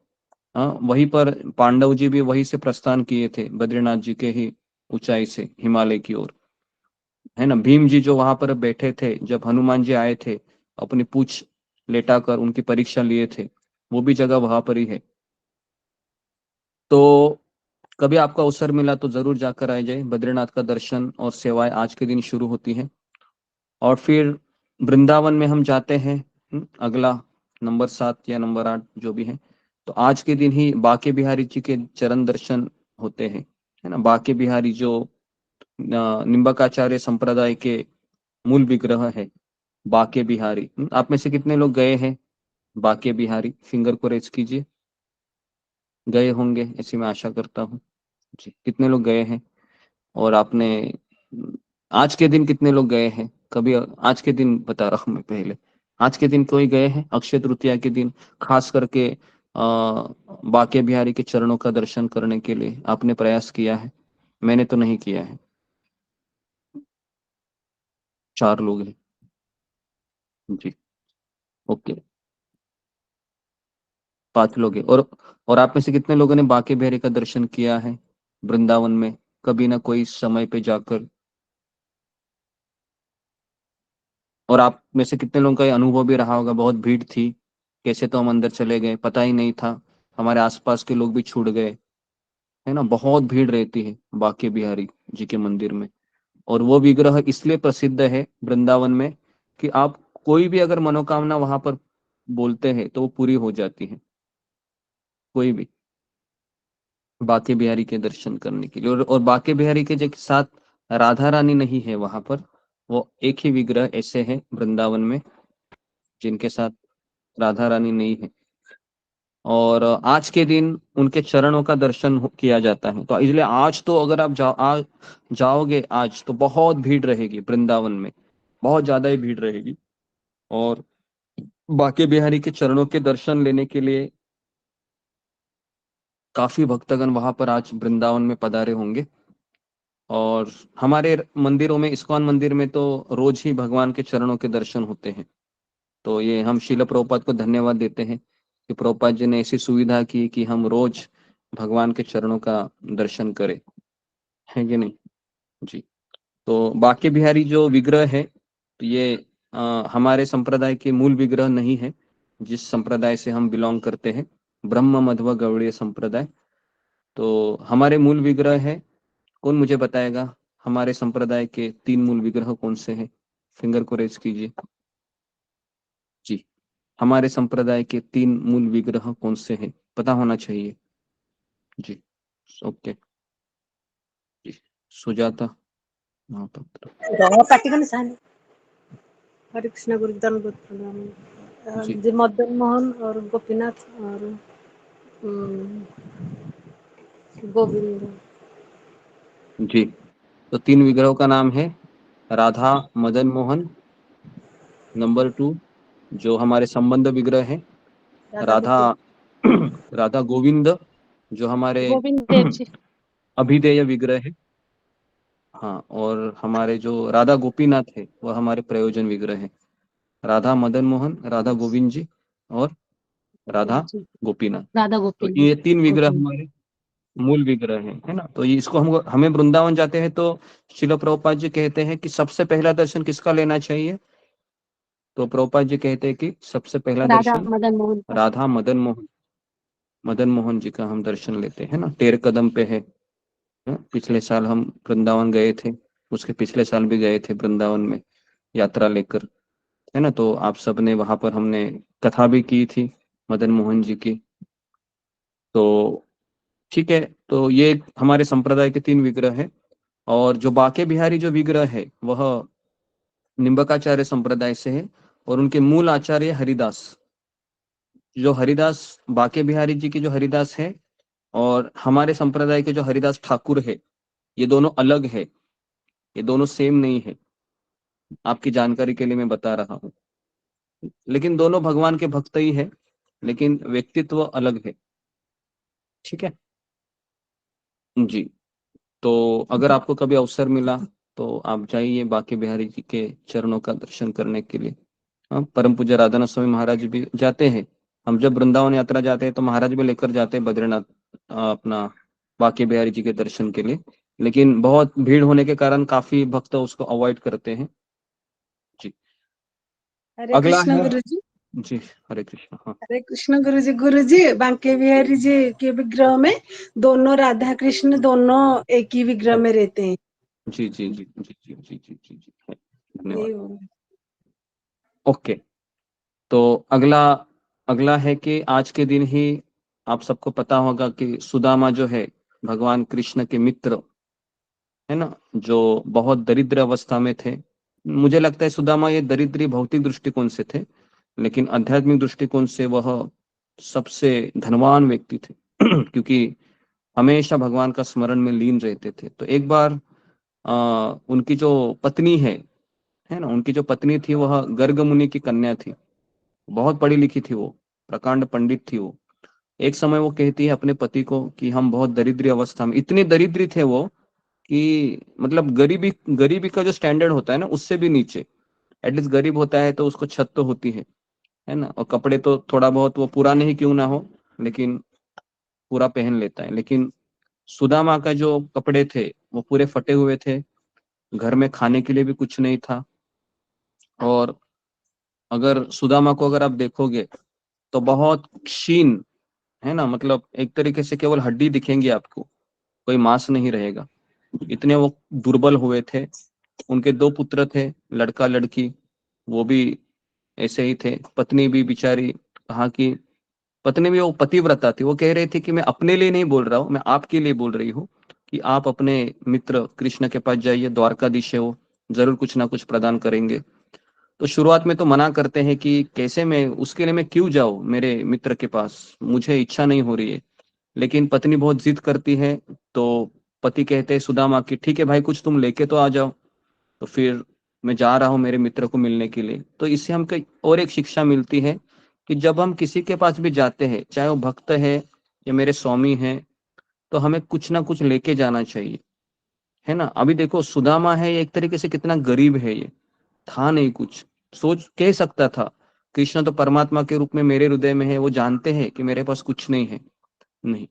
हाँ, वहीं पर पांडव जी भी वहीं से प्रस्थान किए थे, बद्रीनाथ जी के ही ऊंचाई से हिमालय की ओर, है ना। भीम जी जो वहां पर बैठे थे जब हनुमान जी आए थे, अपनी पूछ लेटाकर उनकी परीक्षा लिए थे, वो भी जगह वहां पर ही है। तो कभी आपका अवसर मिला तो जरूर जाकर आ जाए। बद्रीनाथ का दर्शन और सेवाएं आज के दिन शुरू होती है। और फिर वृंदावन में हम जाते हैं, अगला नंबर 7 या नंबर 8 जो भी है। तो आज के दिन ही बांके बिहारी जी के चरण दर्शन होते हैं, है ना। बांके बिहारी जो निम्बकाचार्य संप्रदाय के मूल विग्रह है, बांके बिहारी। आप में से कितने लोग गए हैं बांके बिहारी? फिंगर को रेज कीजिए। गए होंगे ऐसी मैं आशा करता हूँ जी। कितने लोग गए हैं? और आपने आज के दिन कितने लोग गए हैं कभी? आज के दिन बता रहा हूँ मैं पहले, आज के दिन कोई गए हैं अक्षय तृतीया के दिन, खास करके बांके बिहारी के चरणों का दर्शन करने के लिए आपने प्रयास किया है? मैंने तो नहीं किया है। 4 लोग हैं जी, ओके, 5 लोग हैं। और आप में से कितने लोगों ने बांके बिहारी का दर्शन किया है वृंदावन में कभी ना कोई समय पे जाकर? और आप में से कितने लोगों का ये अनुभव भी रहा होगा, बहुत भीड़ थी, कैसे तो हम अंदर चले गए, पता ही नहीं था, हमारे आसपास के लोग भी छूट गए, है ना। बहुत भीड़ रहती है बांके बिहारी जी के मंदिर में। और वो विग्रह इसलिए प्रसिद्ध है वृंदावन में कि आप कोई भी अगर मनोकामना वहां पर बोलते हैं तो वो पूरी हो जाती है, कोई भी, बांके बिहारी के दर्शन करने के लिए। और बांके बिहारी के जो साथ राधा रानी नहीं है वहां पर, वो एक ही विग्रह ऐसे है वृंदावन में जिनके साथ राधा रानी नहीं है। और आज के दिन उनके चरणों का दर्शन किया जाता है। तो इसलिए आज तो अगर आप जाओगे आज तो बहुत भीड़ रहेगी वृंदावन में, बहुत ज्यादा ही भीड़ रहेगी। और बांके बिहारी के चरणों के दर्शन लेने के लिए काफी भक्तगण वहां पर आज वृंदावन में पधारे होंगे। और हमारे मंदिरों में, इस्कॉन मंदिर में तो रोज ही भगवान के चरणों के दर्शन होते हैं। तो ये हम शिल प्रभुपाद को धन्यवाद देते हैं कि प्रभुपाद जी ने ऐसी सुविधा की कि हम रोज भगवान के चरणों का दर्शन करें, है कि नहीं जी। तो बांके बिहारी जो विग्रह है, तो ये हमारे संप्रदाय के मूल विग्रह नहीं है, जिस संप्रदाय से हम बिलोंग करते हैं, ब्रह्म मध्व गौड़ीय संप्रदाय। तो हमारे मूल विग्रह है, कौन मुझे बताएगा हमारे संप्रदाय के 3 मूल विग्रह कौन से हैं? फिंगर को रेज कीजिए जी। हमारे संप्रदाय के 3 मूल विग्रह कौन से हैं? पता होना चाहिए जी। ओके जी। सुजाता महापात्र हरे कृष्णा गुरु दंडवत प्रणाम। जी। जी मदन मोहन और गोपीनाथ और गोविंद जी, तो 3 विग्रहों का नाम है राधा मदन मोहन, नंबर 2 जो हमारे संबंध विग्रह है राधा राधा गोविंद जो हमारे गोविंद देव जी। अभिधेय विग्रह है। हाँ, और हमारे जो राधा गोपीनाथ है वह हमारे प्रयोजन विग्रह है। राधा मदन मोहन, राधा गोविंद जी और राधा जी, गोपीनाथ। राधा तो गोपीनाथ ये 3 विग्रह हमारे मूल विग्रह है ना। तो ये इसको हमें वृंदावन जाते हैं तो श्रील प्रभुपाद जी कहते हैं कि सबसे पहला दर्शन किसका लेना चाहिए? तो प्रभुपाद जी कहते हैं कि सबसे पहला राधा दर्शन मदन मोहन का। राधा मदन मोहन जी का हम दर्शन लेते हैं ना। टेर कदम पे है। पिछले साल हम वृंदावन गए थे, उसके पिछले साल भी गए थे वृंदावन में यात्रा लेकर, है ना। तो आप सबने वहां पर हमने कथा भी की थी मदन मोहन जी की। तो ठीक है, तो ये हमारे संप्रदाय के 3 विग्रह है। और जो बाके बिहारी जो विग्रह है वह निम्बकाचार्य संप्रदाय से है और उनके मूल आचार्य हरिदास। जो हरिदास बाके बिहारी जी की जो हरिदास है और हमारे संप्रदाय के जो हरिदास ठाकुर है, ये दोनों अलग है, ये दोनों सेम नहीं है। आपकी जानकारी के लिए मैं बता रहा हूँ, लेकिन दोनों भगवान के भक्त ही है, लेकिन व्यक्तित्व अलग है। ठीक है जी। तो अगर आपको कभी अवसर मिला तो आप जाइए बाके बिहारी जी के चरणों का दर्शन करने के लिए। हाँ, परम पूज्य राधानाथ स्वामी महाराज भी जाते हैं। हम जब वृंदावन यात्रा जाते हैं तो महाराज भी लेकर जाते हैं बद्रीनाथ अपना बाके बिहारी जी के दर्शन के लिए, लेकिन बहुत भीड़ होने के कारण काफी भक्त उसको अवॉइड करते हैं जी। हरे अगला कृष्ण है गुरु जी। जी, हरे कृष्ण। हाँ हरे कृष्ण गुरु जी बांके बिहारी जी के विग्रह में दोनों राधा कृष्ण दोनों एक ही विग्रह में रहते हैं। जी जी जी जी जी जी जी जी जी धन्यवाद। ये ओके, तो अगला अगला है कि आज के दिन ही आप सबको पता होगा कि सुदामा जो है भगवान कृष्ण के मित्र है ना, जो बहुत दरिद्र अवस्था में थे। मुझे लगता है सुदामा ये दरिद्री भौतिक दृष्टिकोण से थे, लेकिन आध्यात्मिक दृष्टिकोण से वह सबसे धनवान व्यक्ति थे क्योंकि हमेशा भगवान का स्मरण में लीन रहते थे। तो एक बार उनकी जो पत्नी है ना, उनकी जो पत्नी थी वह गर्ग मुनि की कन्या थी, बहुत पढ़ी लिखी थी वो, प्रकांड पंडित थी वो। एक समय वो कहती है अपने पति को कि हम बहुत दरिद्री अवस्था में, इतने दरिद्री थे वो कि मतलब गरीबी गरीबी का जो स्टैंडर्ड होता है ना उससे भी नीचे। एटलीस्ट गरीब होता है तो उसको छत तो होती है ना, और कपड़े तो थोड़ा बहुत वो पुराने ही क्यों ना हो लेकिन पूरा पहन लेता है। लेकिन सुदामा का जो कपड़े थे वो पूरे फटे हुए थे, घर में खाने के लिए भी कुछ नहीं था। और अगर सुदामा को अगर आप देखोगे तो बहुत क्षीण है ना, मतलब एक तरीके से केवल हड्डी दिखेंगी आपको, कोई मांस नहीं रहेगा, इतने वो दुर्बल हुए थे। उनके 2 पुत्र थे, लड़का लड़की, वो भी ऐसे ही थे। पत्नी भी बेचारी, कहा कि पत्नी भी वो पतिव्रता थी, वो कह रही थी कि मैं अपने लिए नहीं बोल रहा हूँ, मैं आपके लिए बोल रही हूँ कि आप अपने मित्र कृष्ण के पास जाइए, द्वारकाधीश है वो, जरूर कुछ ना कुछ प्रदान करेंगे। तो शुरुआत में तो मना करते हैं कि कैसे मैं उसके लिए मैं क्यों जाऊं मेरे मित्र के पास, मुझे इच्छा नहीं हो रही है। लेकिन पत्नी बहुत जिद करती है तो पति कहते हैं सुदामा की ठीक है भाई कुछ तुम लेके तो आ जाओ। तो फिर मैं जा रहा हूँ मेरे मित्र को मिलने के लिए। तो इससे हमको और एक शिक्षा मिलती है कि जब हम किसी के पास भी जाते हैं, चाहे वो भक्त है या मेरे स्वामी है, तो हमें कुछ ना कुछ लेके जाना चाहिए, है ना। अभी देखो सुदामा है, ये एक तरीके से कितना गरीब है, ये था नहीं कुछ, सोच कह सकता था कृष्ण तो परमात्मा के रूप में मेरे हृदय में है, वो जानते हैं कि मेरे पास कुछ नहीं है, नहीं।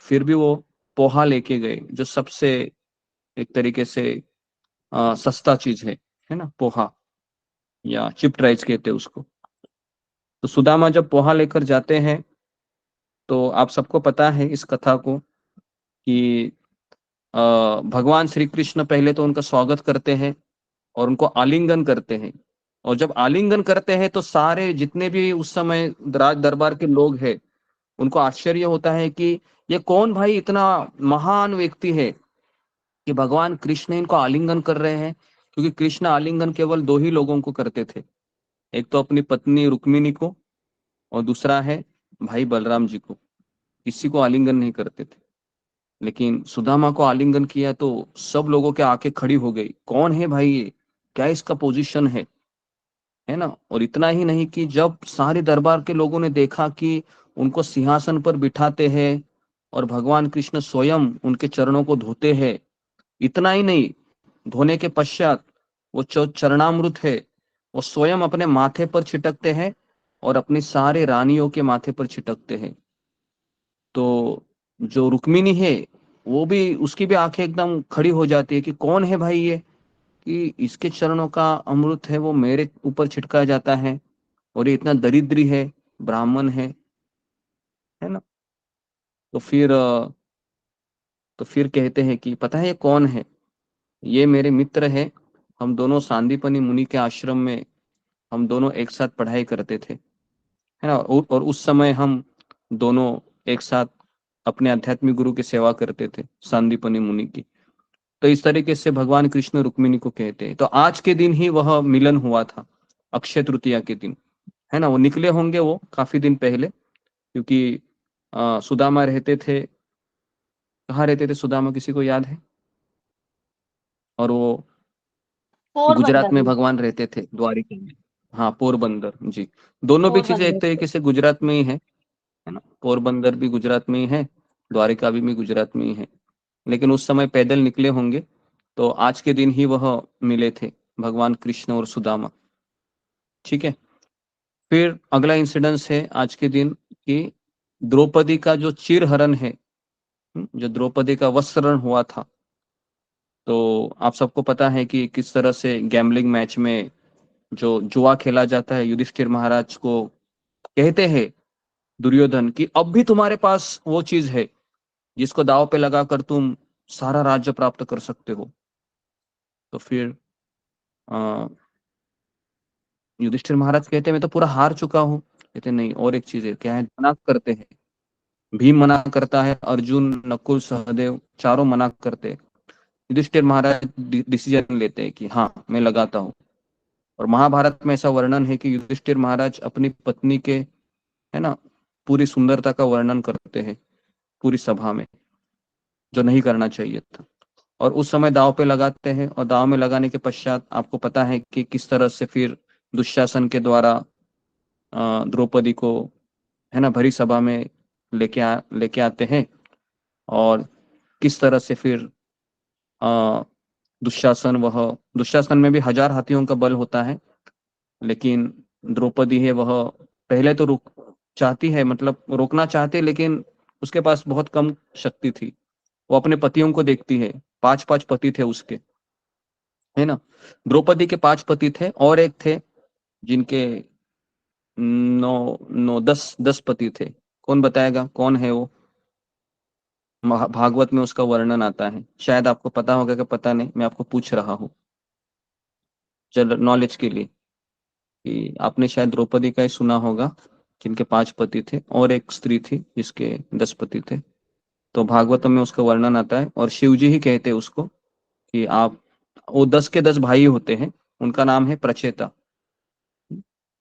फिर भी वो पोहा लेके गए, जो सबसे एक तरीके से सस्ता चीज है ना, पोहा या चिप्ड राइस कहते हैं उसको। तो सुदामा जब पोहा लेकर जाते हैं तो आप सबको पता है इस कथा को कि भगवान श्री कृष्ण पहले तो उनका स्वागत करते हैं और उनको आलिंगन करते हैं, और जब आलिंगन करते हैं तो सारे जितने भी उस समय राज दरबार के लोग हैं उनको आश्चर्य होता है कि ये कौन भाई इतना महान व्यक्ति है कि भगवान कृष्ण इनको आलिंगन कर रहे हैं। क्योंकि कृष्ण आलिंगन केवल दो ही लोगों को करते थे, एक तो अपनी पत्नी रुक्मिणी को और दूसरा है भाई बलराम जी को, किसी को आलिंगन नहीं करते थे। लेकिन सुदामा को आलिंगन किया तो सब लोगों के आंखें खड़ी हो गई, कौन है भाई ये, क्या इसका पोजीशन है ना। और इतना ही नहीं कि जब सारे दरबार के लोगों ने देखा कि उनको सिंहासन पर बिठाते हैं और भगवान कृष्ण स्वयं उनके चरणों को धोते हैं, इतना ही नहीं, धोने के पश्चात वो जो चरणामृत है वो स्वयं अपने माथे पर छिटकते हैं और अपनी सारे रानियों के माथे पर छिटकते हैं। तो जो रुक्मिणी है वो भी, उसकी भी आंखें एकदम खड़ी हो जाती है कि कौन है भाई ये, कि इसके चरणों का अमृत है वो मेरे ऊपर छिटका जाता है और ये इतना दरिद्री है, ब्राह्मण है ना। तो फिर कहते हैं कि पता है ये कौन है, ये मेरे मित्र है, हम दोनों सांदीपनी मुनि के आश्रम में हम दोनों एक साथ पढ़ाई करते थे, है ना। और उस समय हम दोनों एक साथ अपने आध्यात्मिक गुरु की सेवा करते थे, सांदीपनी मुनि की। तो इस तरीके से भगवान कृष्ण रुक्मिणी को कहते हैं। तो आज के दिन ही वह मिलन हुआ था, अक्षय तृतीया के दिन, है ना। वो निकले होंगे वो काफी दिन पहले, क्योंकि सुदामा रहते थे, कहाँ रहते थे सुदामा, किसी को याद है? और वो गुजरात में भगवान रहते थे, द्वारिका में। हाँ, पोरबंदर जी। दोनों भी चीजें एक तरीके से गुजरात में ही है ना। पोरबंदर भी गुजरात में ही है, द्वारिका भी गुजरात में ही है। लेकिन उस समय पैदल निकले होंगे, तो आज के दिन ही वह मिले थे भगवान कृष्ण और सुदामा। ठीक है। फिर अगला इंसिडेंस है आज के दिन कि द्रौपदी का जो चिरहरण है, जो द्रौपदी का वस्त्रहरण हुआ था, तो आप सबको पता है कि किस तरह से गैम्बलिंग मैच में जो जुआ खेला जाता है, युधिष्ठिर महाराज को कहते हैं दुर्योधन कि अब भी तुम्हारे पास वो चीज है जिसको दांव पे लगाकर तुम सारा राज्य प्राप्त कर सकते हो। तो फिर युधिष्ठिर महाराज कहते हैं मैं तो पूरा हार चुका हूँ। कहते नहीं, और एक चीज है, क्या है, मना करते हैं। भीम मना करता है, अर्जुन, नकुल, सहदेव चारों मना करते हैं। युधिष्ठिर महाराज डिसीजन लेते हैं कि हाँ मैं लगाता हूँ। और महाभारत में ऐसा वर्णन है कि युधिष्ठिर महाराज अपनी पत्नी के, है ना, पूरी सुंदरता का वर्णन करते हैं पूरी सभा में, जो नहीं करना चाहिए था। और उस समय दांव पे लगाते हैं, और दांव में लगाने के पश्चात आपको पता है कि किस तरह से फिर दुशासन के द्वारा द्रौपदी को, है ना, भरी सभा में लेके आते हैं, और किस तरह से फिर दुशासन में भी 1000 हाथियों का बल होता है, लेकिन द्रौपदी है वह पहले तो चाहती है, मतलब रोकना चाहते, लेकिन उसके पास बहुत कम शक्ति थी। वो अपने पतियों को देखती है, 5 पति थे उसके, है ना। द्रौपदी के 5 पति थे, और एक थे जिनके 10 पति थे। कौन बताएगा कौन है वो? भागवत में उसका वर्णन आता है, शायद आपको पता होगा कि पता नहीं, मैं आपको पूछ रहा हूँ चलो नॉलेज के लिए, कि आपने शायद द्रौपदी का ही सुना होगा जिनके 5 पति थे, और एक स्त्री थी जिसके 10 पति थे। तो भागवत में उसका वर्णन आता है, और शिव जी ही कहते हैं उसको कि आप, वो 10 के 10 भाई होते हैं, उनका नाम है प्रचेता।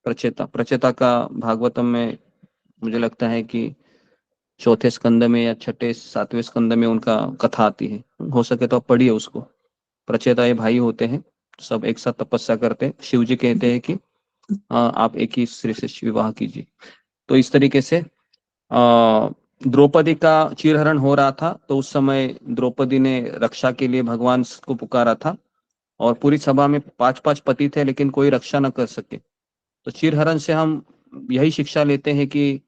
प्रचेता का भागवतम में मुझे लगता है कि 4थे स्कंद में या 6ठे 7वें स्कंद में उनका कथा आती है, हो सके तो आप पढ़िए उसको। प्रचेता ये भाई होते हैं, सब एक साथ तपस्या करते हैं। शिव जी कहते हैं कि आप एक ही स्त्री से विवाह कीजिए। तो इस तरीके से द्रौपदी का चिरहरण हो रहा था, तो उस समय द्रौपदी ने रक्षा के लिए भगवान को पुकारा था, और पूरी सभा में 5 पति थे, लेकिन कोई रक्षा न कर सके। तो चिरहरण से हम यही शिक्षा लेते हैं कि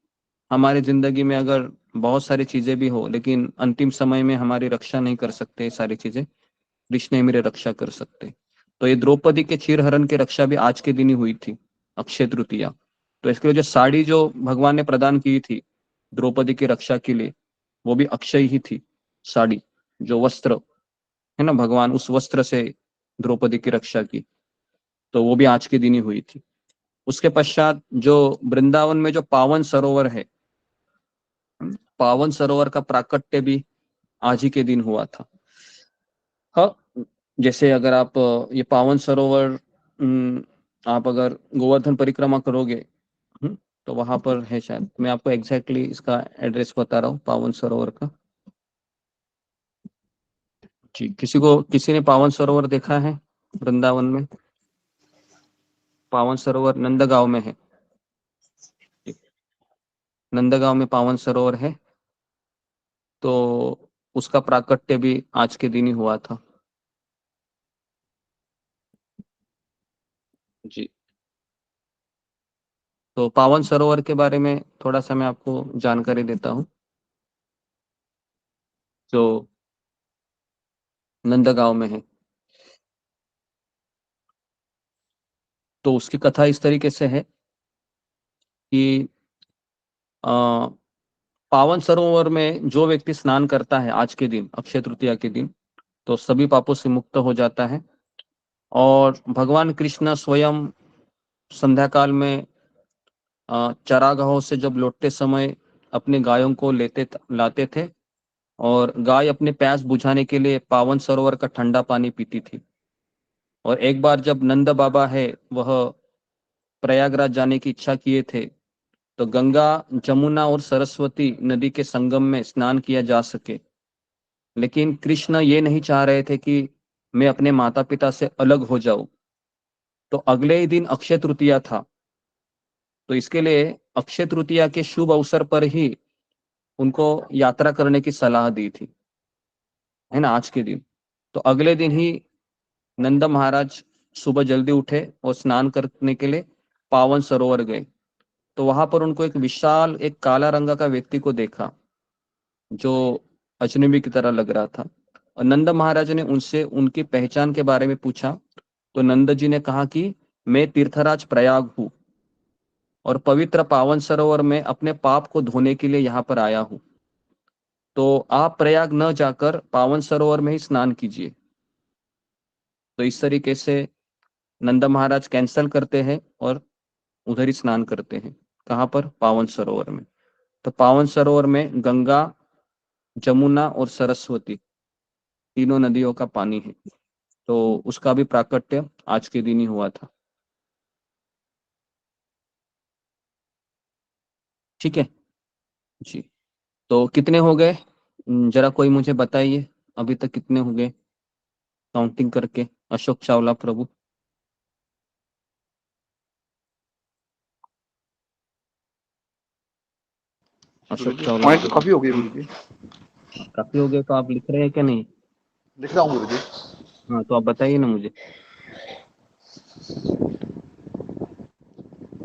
हमारी जिंदगी में अगर बहुत सारी चीजें भी हो, लेकिन अंतिम समय में हमारी रक्षा नहीं कर सकते सारी चीजें, कृष्ण ही मेरे रक्षा कर सकते। तो ये द्रौपदी के चिरहरण की रक्षा भी आज के दिन ही हुई थी, अक्षय तृतीया। तो इसके लिए जो साड़ी जो भगवान ने प्रदान की थी द्रौपदी की रक्षा के लिए, वो भी अक्षय ही थी। साड़ी, जो वस्त्र है ना, भगवान उस वस्त्र से द्रौपदी की रक्षा की, तो वो भी आज के दिन ही हुई थी। उसके पश्चात जो वृंदावन में जो पावन सरोवर है, पावन सरोवर का प्राकट्य भी आज ही के दिन हुआ था। हाँ, जैसे अगर आप ये पावन सरोवर आप अगर गोवर्धन परिक्रमा करोगे तो वहां पर है, शायद मैं आपको एग्जैक्टली इसका एड्रेस बता रहा हूँ पावन सरोवर का। जी, किसी ने पावन सरोवर देखा है वृंदावन में? पावन सरोवर नंदगांव में है, नंदगांव में पावन सरोवर है, तो उसका प्राकट्य भी आज के दिन ही हुआ था। जी, तो पावन सरोवर के बारे में थोड़ा सा मैं आपको जानकारी देता हूँ। जो नंदगांव में है, तो उसकी कथा इस तरीके से है कि पावन सरोवर में जो व्यक्ति स्नान करता है आज के दिन, अक्षय तृतीया के दिन, तो सभी पापों से मुक्त हो जाता है। और भगवान कृष्ण स्वयं संध्या काल में चरागाहों से जब लौटते समय अपने गायों को लाते थे, और गाय अपने प्यास बुझाने के लिए पावन सरोवर का ठंडा पानी पीती थी। और एक बार जब नंद बाबा है वह प्रयागराज जाने की इच्छा किए थे, तो गंगा, जमुना और सरस्वती नदी के संगम में स्नान किया जा सके, लेकिन कृष्ण ये नहीं चाह रहे थे कि मैं अपने माता पिता से अलग हो जाऊं। तो अगले ही दिन अक्षय तृतीया था, तो इसके लिए अक्षय तृतीया के शुभ अवसर पर ही उनको यात्रा करने की सलाह दी थी, है ना, आज के दिन। तो अगले दिन ही नंद महाराज सुबह जल्दी उठे और स्नान करने के लिए पावन सरोवर गए। तो वहां पर उनको एक विशाल, एक काला रंग का व्यक्ति को देखा जो अजनबी की तरह लग रहा था। और नंद महाराज ने उनसे उनकी पहचान के बारे में पूछा, तो नंद जी ने कहा कि मैं तीर्थराज प्रयाग हूँ और पवित्र पावन सरोवर में अपने पाप को धोने के लिए यहाँ पर आया हूँ, तो आप प्रयाग न जाकर पावन सरोवर में ही स्नान कीजिए। तो इस तरीके से नंद महाराज कैंसल करते हैं और उधर ही स्नान करते हैं। कहाँ पर? पावन सरोवर में। तो पावन सरोवर में गंगा, जमुना और सरस्वती तीनों नदियों का पानी है, तो उसका भी प्राकट्य आज के दिन ही हुआ था। ठीक है जी, तो कितने हो गए जरा कोई मुझे बताइए, अभी तक कितने हो गए काउंटिंग करके? अशोक चावला प्रभु। अशोक चावला पॉइंट तो काफी हो गए गुरु जी। काफी हो गए, तो आप लिख रहे हैं क्या? नहीं लिख रहा हूँ गुरु जी। हाँ, तो आप बताइए ना मुझे।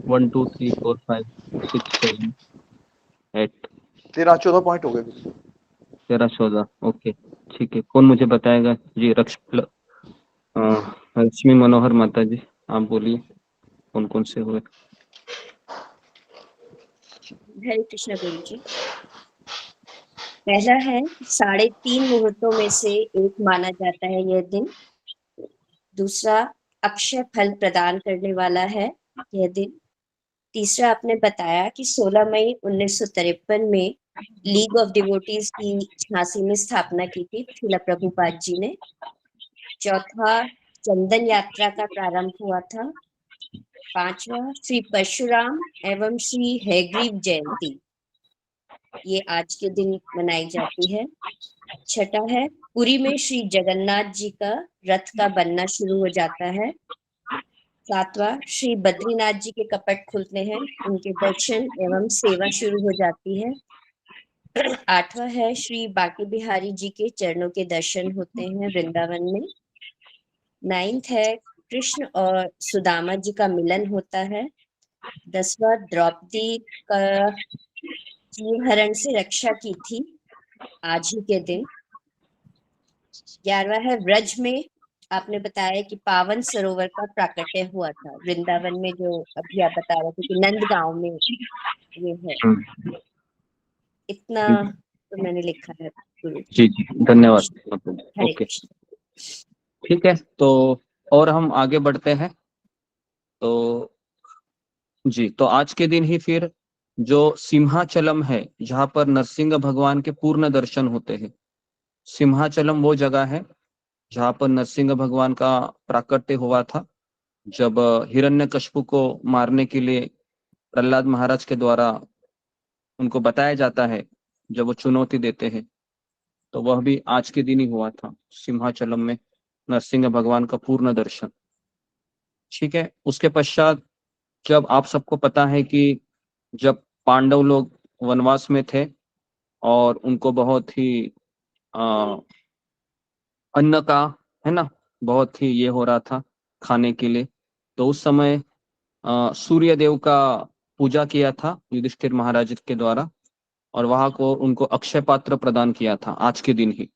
1 2 3 4 5 6 7 8 13-14 पॉइंट हो गए गुरु जी। 13-14 ओके, ठीक है। कौन मुझे बताएगा जी? लक्ष्मी मनोहर माता जी, आप बोलिए कौन कौन से हुए। हरे कृष्ण गुरु जी। पहला है 3.5 मुहूर्तों में से एक माना जाता है यह दिन। दूसरा अक्षय फल प्रदान करने वाला है यह दिन। तीसरा आपने बताया कि 16 मई 1953 में लीग ऑफ डिवोटीज की झांसी में स्थापना की थी श्रील प्रभुपाद जी ने। चौथा चंदन यात्रा का प्रारंभ हुआ था। पांचवा श्री परशुराम एवं श्री हयग्रीव जयंती, ये आज के दिन मनाई जाती है। छठा है पुरी में श्री जगन्नाथ जी का रथ का बनना शुरू हो जाता है। सातवां श्री बद्रीनाथ जी के कपट खुलते हैं, उनके दर्शन एवं सेवा शुरू हो जाती है। आठवां है श्री बांके बिहारी जी के चरणों के दर्शन होते हैं वृंदावन में। 9th है कृष्ण और सुदामा जी का मिलन होता है। 10वां द्रौपदी का चीरहरण से रक्षा की थी आज ही के दिन। 11वां है व्रज में आपने बताया कि पावन सरोवर का प्राकट्य हुआ था वृंदावन में, जो अभी आप बता रहे थे कि नंदगांव में ये है। इतना तो मैंने लिखा है गुरु जी जी धन्यवाद प्रभु। हरे ओके कृष्ण। ठीक है, तो और हम आगे बढ़ते हैं। तो जी, तो आज के दिन ही फिर जो सिंहाचलम है, जहाँ पर नरसिंह भगवान के पूर्ण दर्शन होते हैं। सिंहाचलम वो जगह है जहाँ पर नरसिंह भगवान का प्राकट्य हुआ था, जब हिरण्यकश्यप को मारने के लिए प्रहलाद महाराज के द्वारा उनको बताया जाता है, जब वो चुनौती देते हैं, तो वह भी आज के दिन ही हुआ था, सिंहाचलम में नरसिंह भगवान का पूर्ण दर्शन। ठीक है, उसके पश्चात जब आप सबको पता है कि जब पांडव लोग वनवास में थे और उनको बहुत ही अ, अन्न का, है ना, बहुत ही ये हो रहा था खाने के लिए, तो उस समय सूर्य देव का पूजा किया था युधिष्ठिर महाराज के द्वारा, और वहां को उनको अक्षय पात्र प्रदान किया था आज के दिन ही।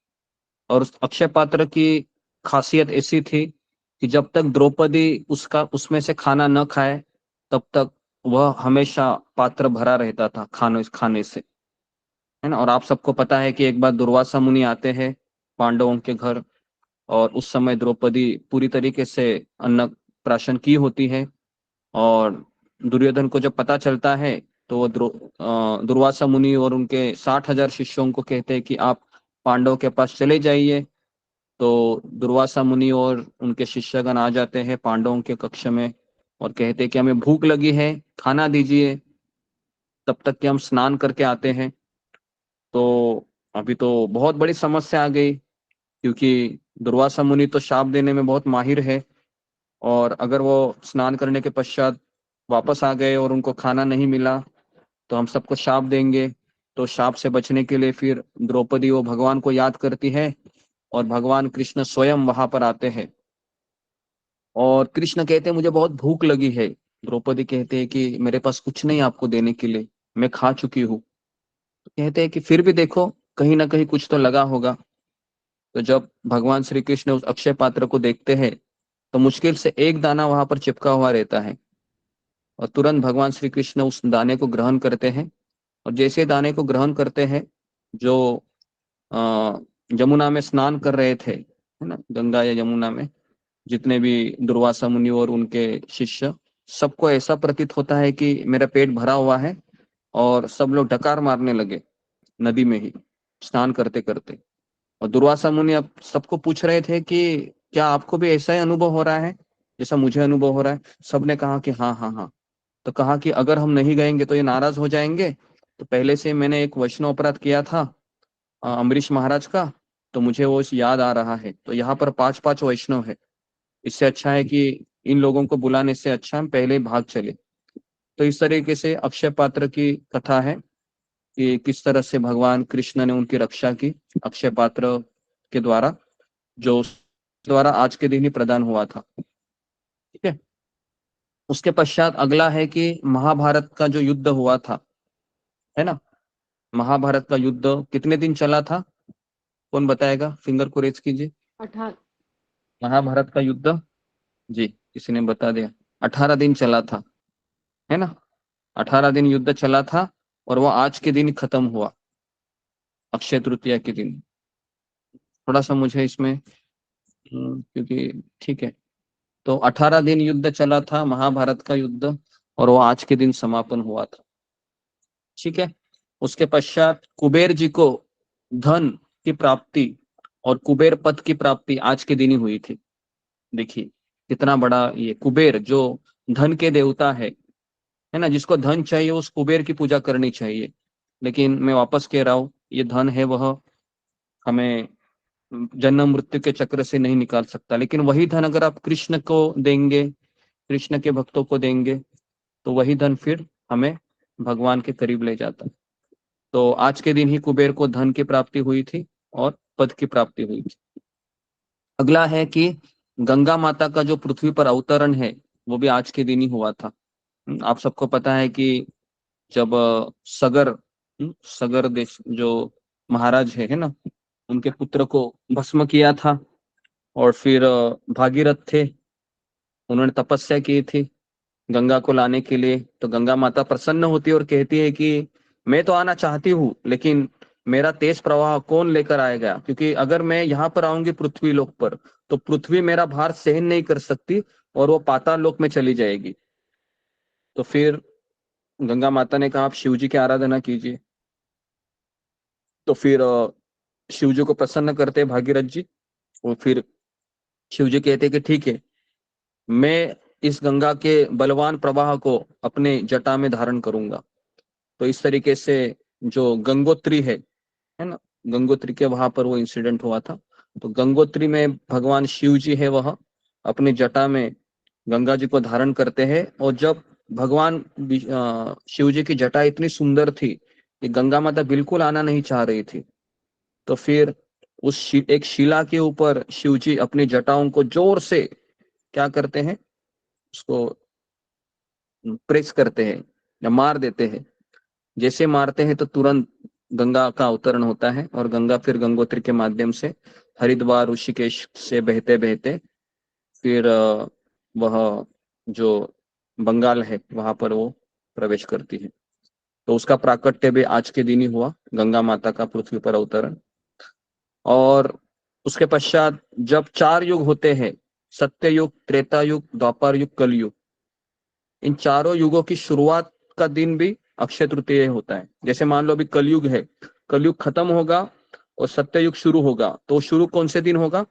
और उस अक्षय पात्र की खासियत ऐसी थी कि जब तक द्रौपदी उसका उसमें से खाना न खाए, तब तक वह हमेशा पात्र भरा रहता था खाने से, है ना। और आप सबको पता है कि एक बार दुर्वासा मुनि आते हैं पांडवों के घर, और उस समय द्रौपदी पूरी तरीके से अन्न प्राशन की होती है, और दुर्योधन को जब पता चलता है तो वो दुर्वासा मुनि और उनके 60,000 शिष्यों को कहते हैं कि आप पांडव के पास चले जाइए। तो दुर्वासा मुनि और उनके शिष्यगण आ जाते हैं पांडवों के कक्ष में और कहते हैं कि हमें भूख लगी है, खाना दीजिए, तब तक कि हम स्नान करके आते हैं। तो अभी तो बहुत बड़ी समस्या आ गई, क्योंकि दुर्वासा मुनि तो शाप देने में बहुत माहिर है, और अगर वो स्नान करने के पश्चात वापस आ गए और उनको खाना नहीं मिला तो हम सबको शाप देंगे। तो शाप से बचने के लिए फिर द्रौपदी वो भगवान को याद करती है, और भगवान कृष्ण स्वयं वहां पर आते हैं, और कृष्ण कहते हैं मुझे बहुत भूख लगी है। द्रौपदी कहते हैं कि मेरे पास कुछ नहीं आपको देने के लिए, मैं खा चुकी हूँ। कहते हैं कि फिर भी देखो, कहीं ना कहीं कुछ तो लगा होगा। तो जब भगवान श्री कृष्ण उस अक्षय पात्र को देखते हैं, तो मुश्किल से एक दाना वहां पर चिपका हुआ रहता है, और तुरंत भगवान श्री कृष्ण उस दाने को ग्रहण करते हैं। और जैसे दाने को ग्रहण करते हैं, जो जमुना में स्नान कर रहे थे, है ना, गंगा या यमुना में, जितने भी दुर्वासा मुनि और उनके शिष्य, सबको ऐसा प्रतीत होता है कि मेरा पेट भरा हुआ है, और सब लोग डकार मारने लगे नदी में ही स्नान करते करते। और दुर्वासा मुनि अब सबको पूछ रहे थे कि क्या आपको भी ऐसा ही अनुभव हो रहा है जैसा मुझे अनुभव हो रहा है। सबने कहा कि हाँ हाँ हाँ। तो कहा कि अगर हम नहीं गएंगे तो ये नाराज हो जाएंगे, तो पहले से मैंने एक वैष्णव अपराध किया था अम्बरीश महाराज का, तो मुझे वो याद आ रहा है। तो यहाँ पर 5-5 वैष्णव है, इससे अच्छा है कि इन लोगों को बुलाने से अच्छा हम पहले ही भाग चले। तो इस तरीके से अक्षय पात्र की कथा है कि किस तरह से भगवान कृष्ण ने उनकी रक्षा की अक्षय पात्र के द्वारा, जो उस द्वारा आज के दिन ही प्रदान हुआ था। ठीक है, उसके पश्चात अगला है कि महाभारत का जो युद्ध हुआ था, है ना, महाभारत का युद्ध कितने दिन चला था, कौन बताएगा, फिंगर को रेज कीजिए। 18 महाभारत का युद्ध, जी किसी ने बता दिया, 18 दिन चला था, है ना। 18 दिन युद्ध चला था, और वो आज के दिन खत्म हुआ, अक्षय तृतीया के दिन। थोड़ा सा मुझे इसमें क्योंकि ठीक है, तो 18 दिन युद्ध चला था महाभारत का युद्ध, और वो आज के दिन समापन हुआ था। ठीक है, उसके पश्चात कुबेर जी को धन की प्राप्ति और कुबेर पद की प्राप्ति आज के दिन ही हुई थी। देखिए कितना बड़ा ये कुबेर, जो धन के देवता है ना, जिसको धन चाहिए उस कुबेर की पूजा करनी चाहिए। लेकिन मैं वापस कह रहा हूँ, ये धन है वह हमें जन्म मृत्यु के चक्र से नहीं निकाल सकता, लेकिन वही धन अगर आप कृष्ण को देंगे, कृष्ण के भक्तों को देंगे, तो वही धन फिर हमें भगवान के करीब ले जाता है। तो आज के दिन ही कुबेर को धन की प्राप्ति हुई थी और पद की प्राप्ति हुई थी। अगला है कि गंगा माता का जो पृथ्वी पर अवतरण है, वो भी आज के दिन ही हुआ था। आप सबको पता है कि जब सगर देश जो महाराज है ना, उनके पुत्र को भस्म किया था, और फिर भागीरथ थे, उन्होंने तपस्या की थी गंगा को लाने के लिए। तो गंगा माता प्रसन्न होती है और कहती है कि मैं तो आना चाहती हूँ, लेकिन मेरा तेज प्रवाह कौन लेकर आएगा, क्योंकि अगर मैं यहाँ पर आऊंगी पृथ्वी लोक पर तो पृथ्वी मेरा भार सहन नहीं कर सकती और वो पाताल लोक में चली जाएगी। तो फिर गंगा माता ने कहा आप शिव जी की आराधना कीजिए। तो फिर शिव जी को प्रसन्न करते भागीरथ जी, और फिर शिव जी कहते कि ठीक है, मैं इस गंगा के बलवान प्रवाह को अपने जटा में धारण करूंगा। तो इस तरीके से जो गंगोत्री है ना, गंगोत्री के वहां पर वो इंसिडेंट हुआ था। तो गंगोत्री में भगवान शिव जी है, वह अपनी जटा में गंगा जी को धारण करते हैं। और जब भगवान शिव जी की जटा इतनी सुंदर थी कि गंगा माता बिल्कुल आना नहीं चाह रही थी, तो फिर उस एक शिला के ऊपर शिव जी अपनी जटाओं को जोर से क्या करते हैं, उसको प्रेस करते हैं या मार देते हैं। जैसे मारते हैं तो तुरंत गंगा का अवतरण होता है और गंगा फिर गंगोत्री के माध्यम से हरिद्वार ऋषिकेश से बहते बहते फिर वह जो बंगाल है वहां पर वो प्रवेश करती है। तो उसका प्राकट्य भी आज के दिन ही हुआ, गंगा माता का पृथ्वी पर अवतरण। और उसके पश्चात जब 4 युग होते हैं, सत्य युग, त्रेता युग, द्वापर युग, कलयुग, इन चारों युगों की शुरुआत का दिन भी अक्षय तृतीय होता है। जैसे मान लो अभी कलयुग है, कलयुग खत्म होगा और सत्य युग शुरू होगा, तो शुरू कौन से दिन होगा,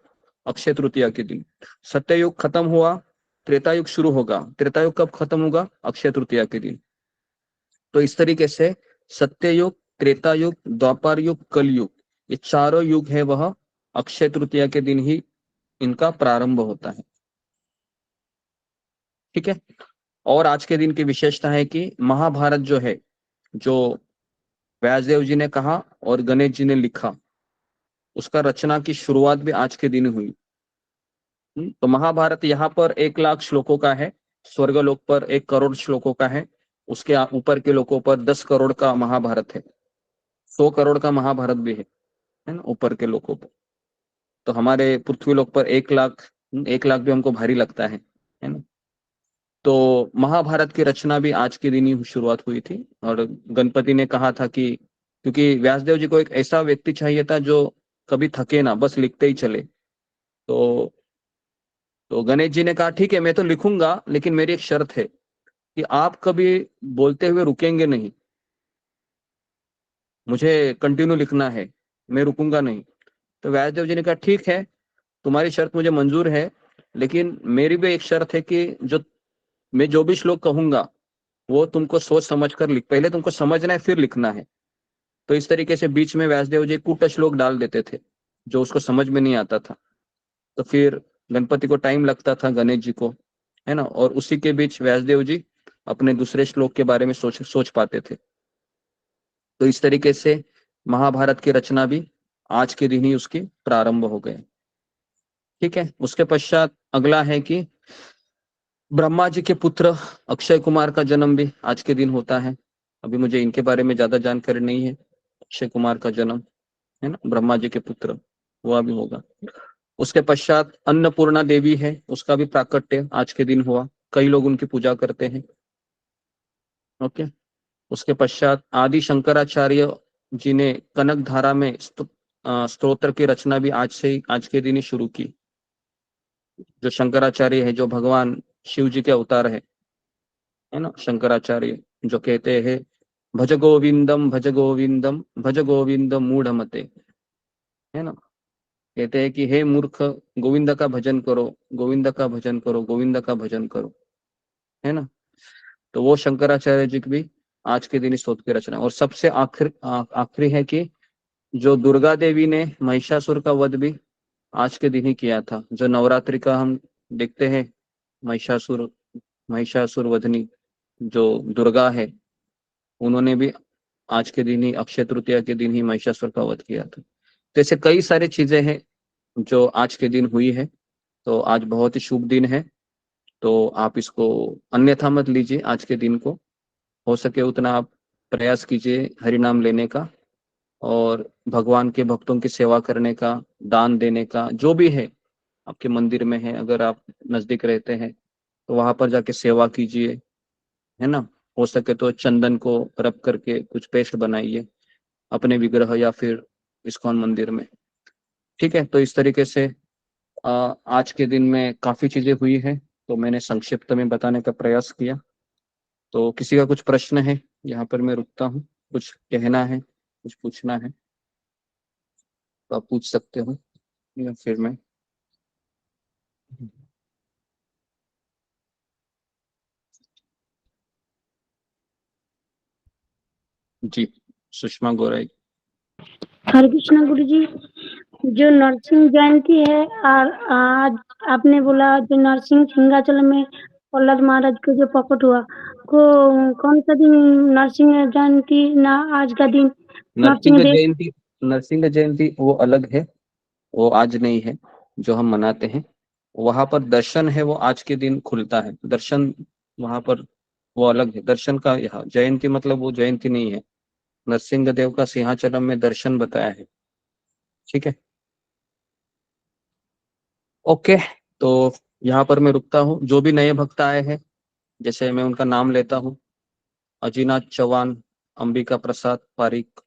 अक्षय तृतीया के दिन। सत्य युग खत्म हुआ, त्रेता युग शुरू होगा, त्रेता युग कब खत्म होगा, अक्षय तृतीया के दिन। तो इस तरीके से सत्य युग, त्रेता युग, द्वापर युग, कलयुग, ये चारों युग है वह अक्षय तृतीया के दिन ही इनका प्रारंभ होता है। ठीक है। और आज के दिन की विशेषता है कि महाभारत जो है, जो व्यासदेव जी ने कहा और गणेश जी ने लिखा, उसका रचना की शुरुआत भी आज के दिन हुई। तो महाभारत यहाँ पर 1 लाख श्लोकों का है, स्वर्गलोक पर 1 करोड़ श्लोकों का है, उसके ऊपर के लोकों पर 10 करोड़ का महाभारत है, 100 करोड़ का महाभारत भी है ना, ऊपर के लोकों पर। तो हमारे पृथ्वी लोक पर 1 लाख, 1 लाख भी हमको भारी लगता है ना। तो महाभारत की रचना भी आज के दिन ही शुरुआत हुई थी। और गणपति ने कहा था कि क्योंकि व्यासदेव जी को एक ऐसा व्यक्ति चाहिए था जो कभी थके ना, बस लिखते ही चले। तो गणेश जी ने कहा ठीक है मैं तो लिखूंगा, लेकिन मेरी एक शर्त है कि आप कभी बोलते हुए रुकेंगे नहीं, मुझे कंटिन्यू लिखना है, मैं रुकूंगा नहीं। तो व्यासदेव जी ने कहा ठीक है, तुम्हारी शर्त मुझे मंजूर है, लेकिन मेरी भी एक शर्त है कि मैं जो भी श्लोक कहूंगा वो तुमको सोच समझ कर पहले तुमको समझना है फिर लिखना है। तो इस तरीके से बीच में व्यासदेव जी कूट श्लोक डाल देते थे जो उसको समझ में नहीं आता था। तो फिर गणपति को टाइम लगता था, गणेश जी को, है ना, और उसी के बीच व्यासदेव जी अपने दूसरे श्लोक के बारे में सोच पाते थे। तो इस तरीके से महाभारत की रचना भी आज के दिन ही उसकी प्रारंभ हो गए। ठीक है। उसके पश्चात अगला है कि ब्रह्मा जी के पुत्र अक्षय कुमार का जन्म भी आज के दिन होता है। अभी मुझे इनके बारे में ज्यादा जानकारी नहीं है। अक्षय कुमार का जन्म है ना, ब्रह्मा जी के पुत्र, वह भी होगा। उसके पश्चात अन्नपूर्णा देवी है, उसका भी प्राकट्य आज के दिन हुआ, कई लोग उनकी पूजा करते हैं। ओके। उसके पश्चात आदि शंकराचार्य जी ने कनक धारा में स्तोत्र की रचना भी आज के दिन ही शुरू की। जो शंकराचार्य है, जो भगवान शिव जी के अवतार है ना, शंकराचार्य, जो कहते हैं भज गोविंदम भज गोविंदम भज गोविंदम मूढ़मते, है ना, कहते हैं कि हे मूर्ख, गोविंद का भजन करो, गोविंद का भजन करो, गोविंद का भजन करो, है ना। तो वो शंकराचार्य जी की भी आज के दिन स्तोत्र की रचना। और सबसे आखिरी है कि जो दुर्गा देवी ने महिषासुर का वध भी आज के दिन ही किया था। जो नवरात्रि का हम देखते हैं, महिषासुर वधनी जो दुर्गा है, उन्होंने भी आज के दिन ही, अक्षय तृतीया के दिन ही महिषासुर का वध किया था। तो ऐसे कई सारी चीजें हैं जो आज के दिन हुई है। तो आज बहुत ही शुभ दिन है, तो आप इसको अन्यथा मत लीजिए। आज के दिन को हो सके उतना आप प्रयास कीजिए हरि नाम लेने का और भगवान के भक्तों की सेवा करने का, दान देने का, जो भी है आपके मंदिर में है, अगर आप नजदीक रहते हैं तो वहां पर जाके सेवा कीजिए, है ना। हो सके तो चंदन को रब करके कुछ पेस्ट बनाइए, अपने विग्रह या फिर इस्कॉन मंदिर में। ठीक है, तो इस तरीके से आज के दिन में काफी चीजें हुई है, तो मैंने संक्षिप्त में बताने का प्रयास किया। तो किसी का कुछ प्रश्न है, यहाँ पर मैं रुकता हूँ, कुछ कहना है, कुछ पूछना है तो आप पूछ सकते हो, या फिर मैं जी। सुषमा गोराई। हरे कृष्णा गुरु जी, जो नरसिंह जयंती है और आज आपने बोला जो नरसिंह सिंहाचल में प्रहलाद महाराज को जो प्रकट हुआ, को कौन सा दिन नरसिंह जयंती ना आज का दिन नरसिंह जयंती वो अलग है, वो आज नहीं है जो हम मनाते हैं। वहां पर दर्शन है वो आज के दिन खुलता है, दर्शन वहां पर वो अलग है। दर्शन का यहाँ जयंती मतलब वो जयंती नहीं है, नरसिंह देव का सिंहाचलम में दर्शन बताया है। ठीक है, ओके, तो यहाँ पर मैं रुकता हूँ। जो भी नए भक्त आए हैं, जैसे मैं उनका नाम लेता हूँ, अजीनाथ चौहान, अंबिका प्रसाद पारिक,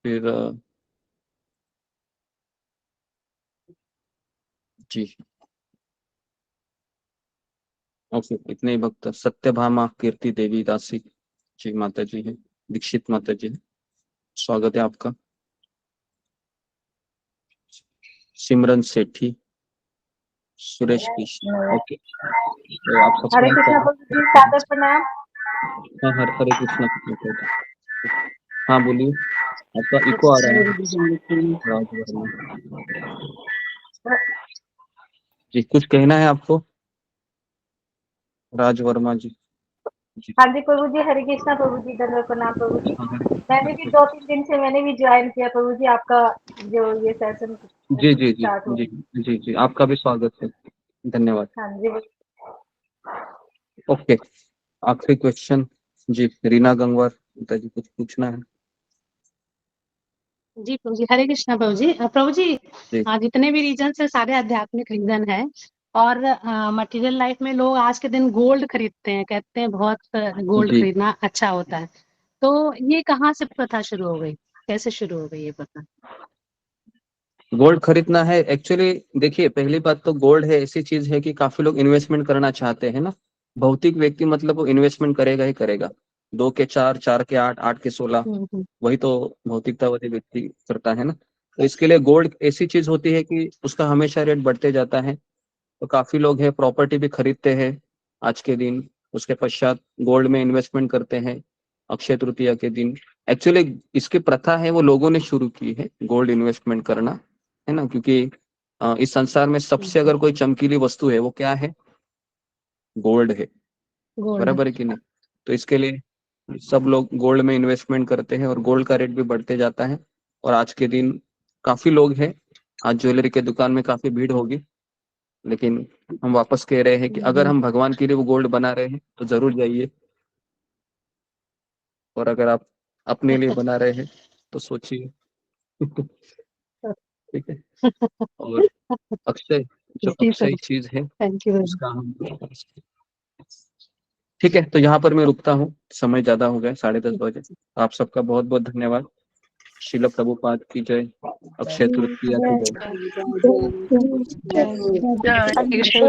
फिर जी ओके, इतने ही भक्त। सत्यभामा कीर्ति देवी दासी जी माता जी है, दीक्षित माता जी है, स्वागत है आपका। सिमरन सेठी, सुरेश कृष्ण, ओके, तो आप सब हरे कृष्णा जी, सादर प्रणाम। हाँ, हरे कृष्णा। हाँ बोलिए, आपका इको आ रहा है जी, कुछ कहना है आपको? राज वर्मा जी। हाँ जी प्रभु जी, हरे कृष्णा प्रभु जी, दंडवत प्रणाम प्रभु जी। मैंने भी 2-3 दिन से मैंने भी ज्वाइन किया प्रभु जी, आपका जो ये सेशन जी जी जी जी जी जी, आपका भी स्वागत है, धन्यवाद। हाँ जी। ओके, आखिरी क्वेश्चन जी, रीना गंगवार जी, कुछ पूछना है? जी प्रभु जी, हरे कृष्णा प्रभु जी। प्रभु जी, जितने भी रीजन है सारे आध्यात्मिक रीजन है, और मटेरियल लाइफ में लोग आज के दिन गोल्ड खरीदते हैं, कहते हैं बहुत गोल्ड खरीदना अच्छा होता है, तो ये कहाँ से प्रथा शुरू हो गई, कैसे शुरू हो गई ये प्रथा? गोल्ड खरीदना है, एक्चुअली देखिए, पहली बात तो गोल्ड है ऐसी चीज है कि काफी लोग इन्वेस्टमेंट करना चाहते हैं ना। भौतिक व्यक्ति मतलब वो इन्वेस्टमेंट करेगा ही करेगा, 2 के 4, 4 के 8, 8 के 16, वही तो भौतिकतावादी व्यक्ति करता है ना। तो इसके लिए गोल्ड ऐसी चीज होती है कि उसका हमेशा रेट बढ़ते जाता है, तो काफी लोग है प्रॉपर्टी भी खरीदते हैं आज के दिन, उसके पश्चात गोल्ड में इन्वेस्टमेंट करते हैं अक्षय तृतीया के दिन। एक्चुअली इसकी प्रथा है वो लोगों ने शुरू की है, गोल्ड इन्वेस्टमेंट करना, है ना, क्योंकि इस संसार में सबसे अगर कोई चमकीली वस्तु है वो क्या है? गोल्ड है, बराबर है कि नहीं? तो इसके लिए सब लोग गोल्ड में इन्वेस्टमेंट करते हैं और गोल्ड का रेट भी बढ़ते जाता है। और आज के दिन काफी लोग हैं, आज ज्वेलरी के दुकान में काफी भीड़ होगी, लेकिन हम वापस कह रहे हैं कि अगर हम भगवान के लिए वो गोल्ड बना रहे हैं तो जरूर जाइए, और अगर आप अपने लिए बना रहे हैं तो सोचिए। ठीक है, और अक्षय जो अक्षय चीज है उसका हम, ठीक है, तो यहाँ पर मैं रुकता हूँ, समय ज्यादा हो गया, 10:30 बजे। आप सबका बहुत बहुत धन्यवाद। श्रील प्रभुपाद की जय, अक्षय तृतीया की कृष्ण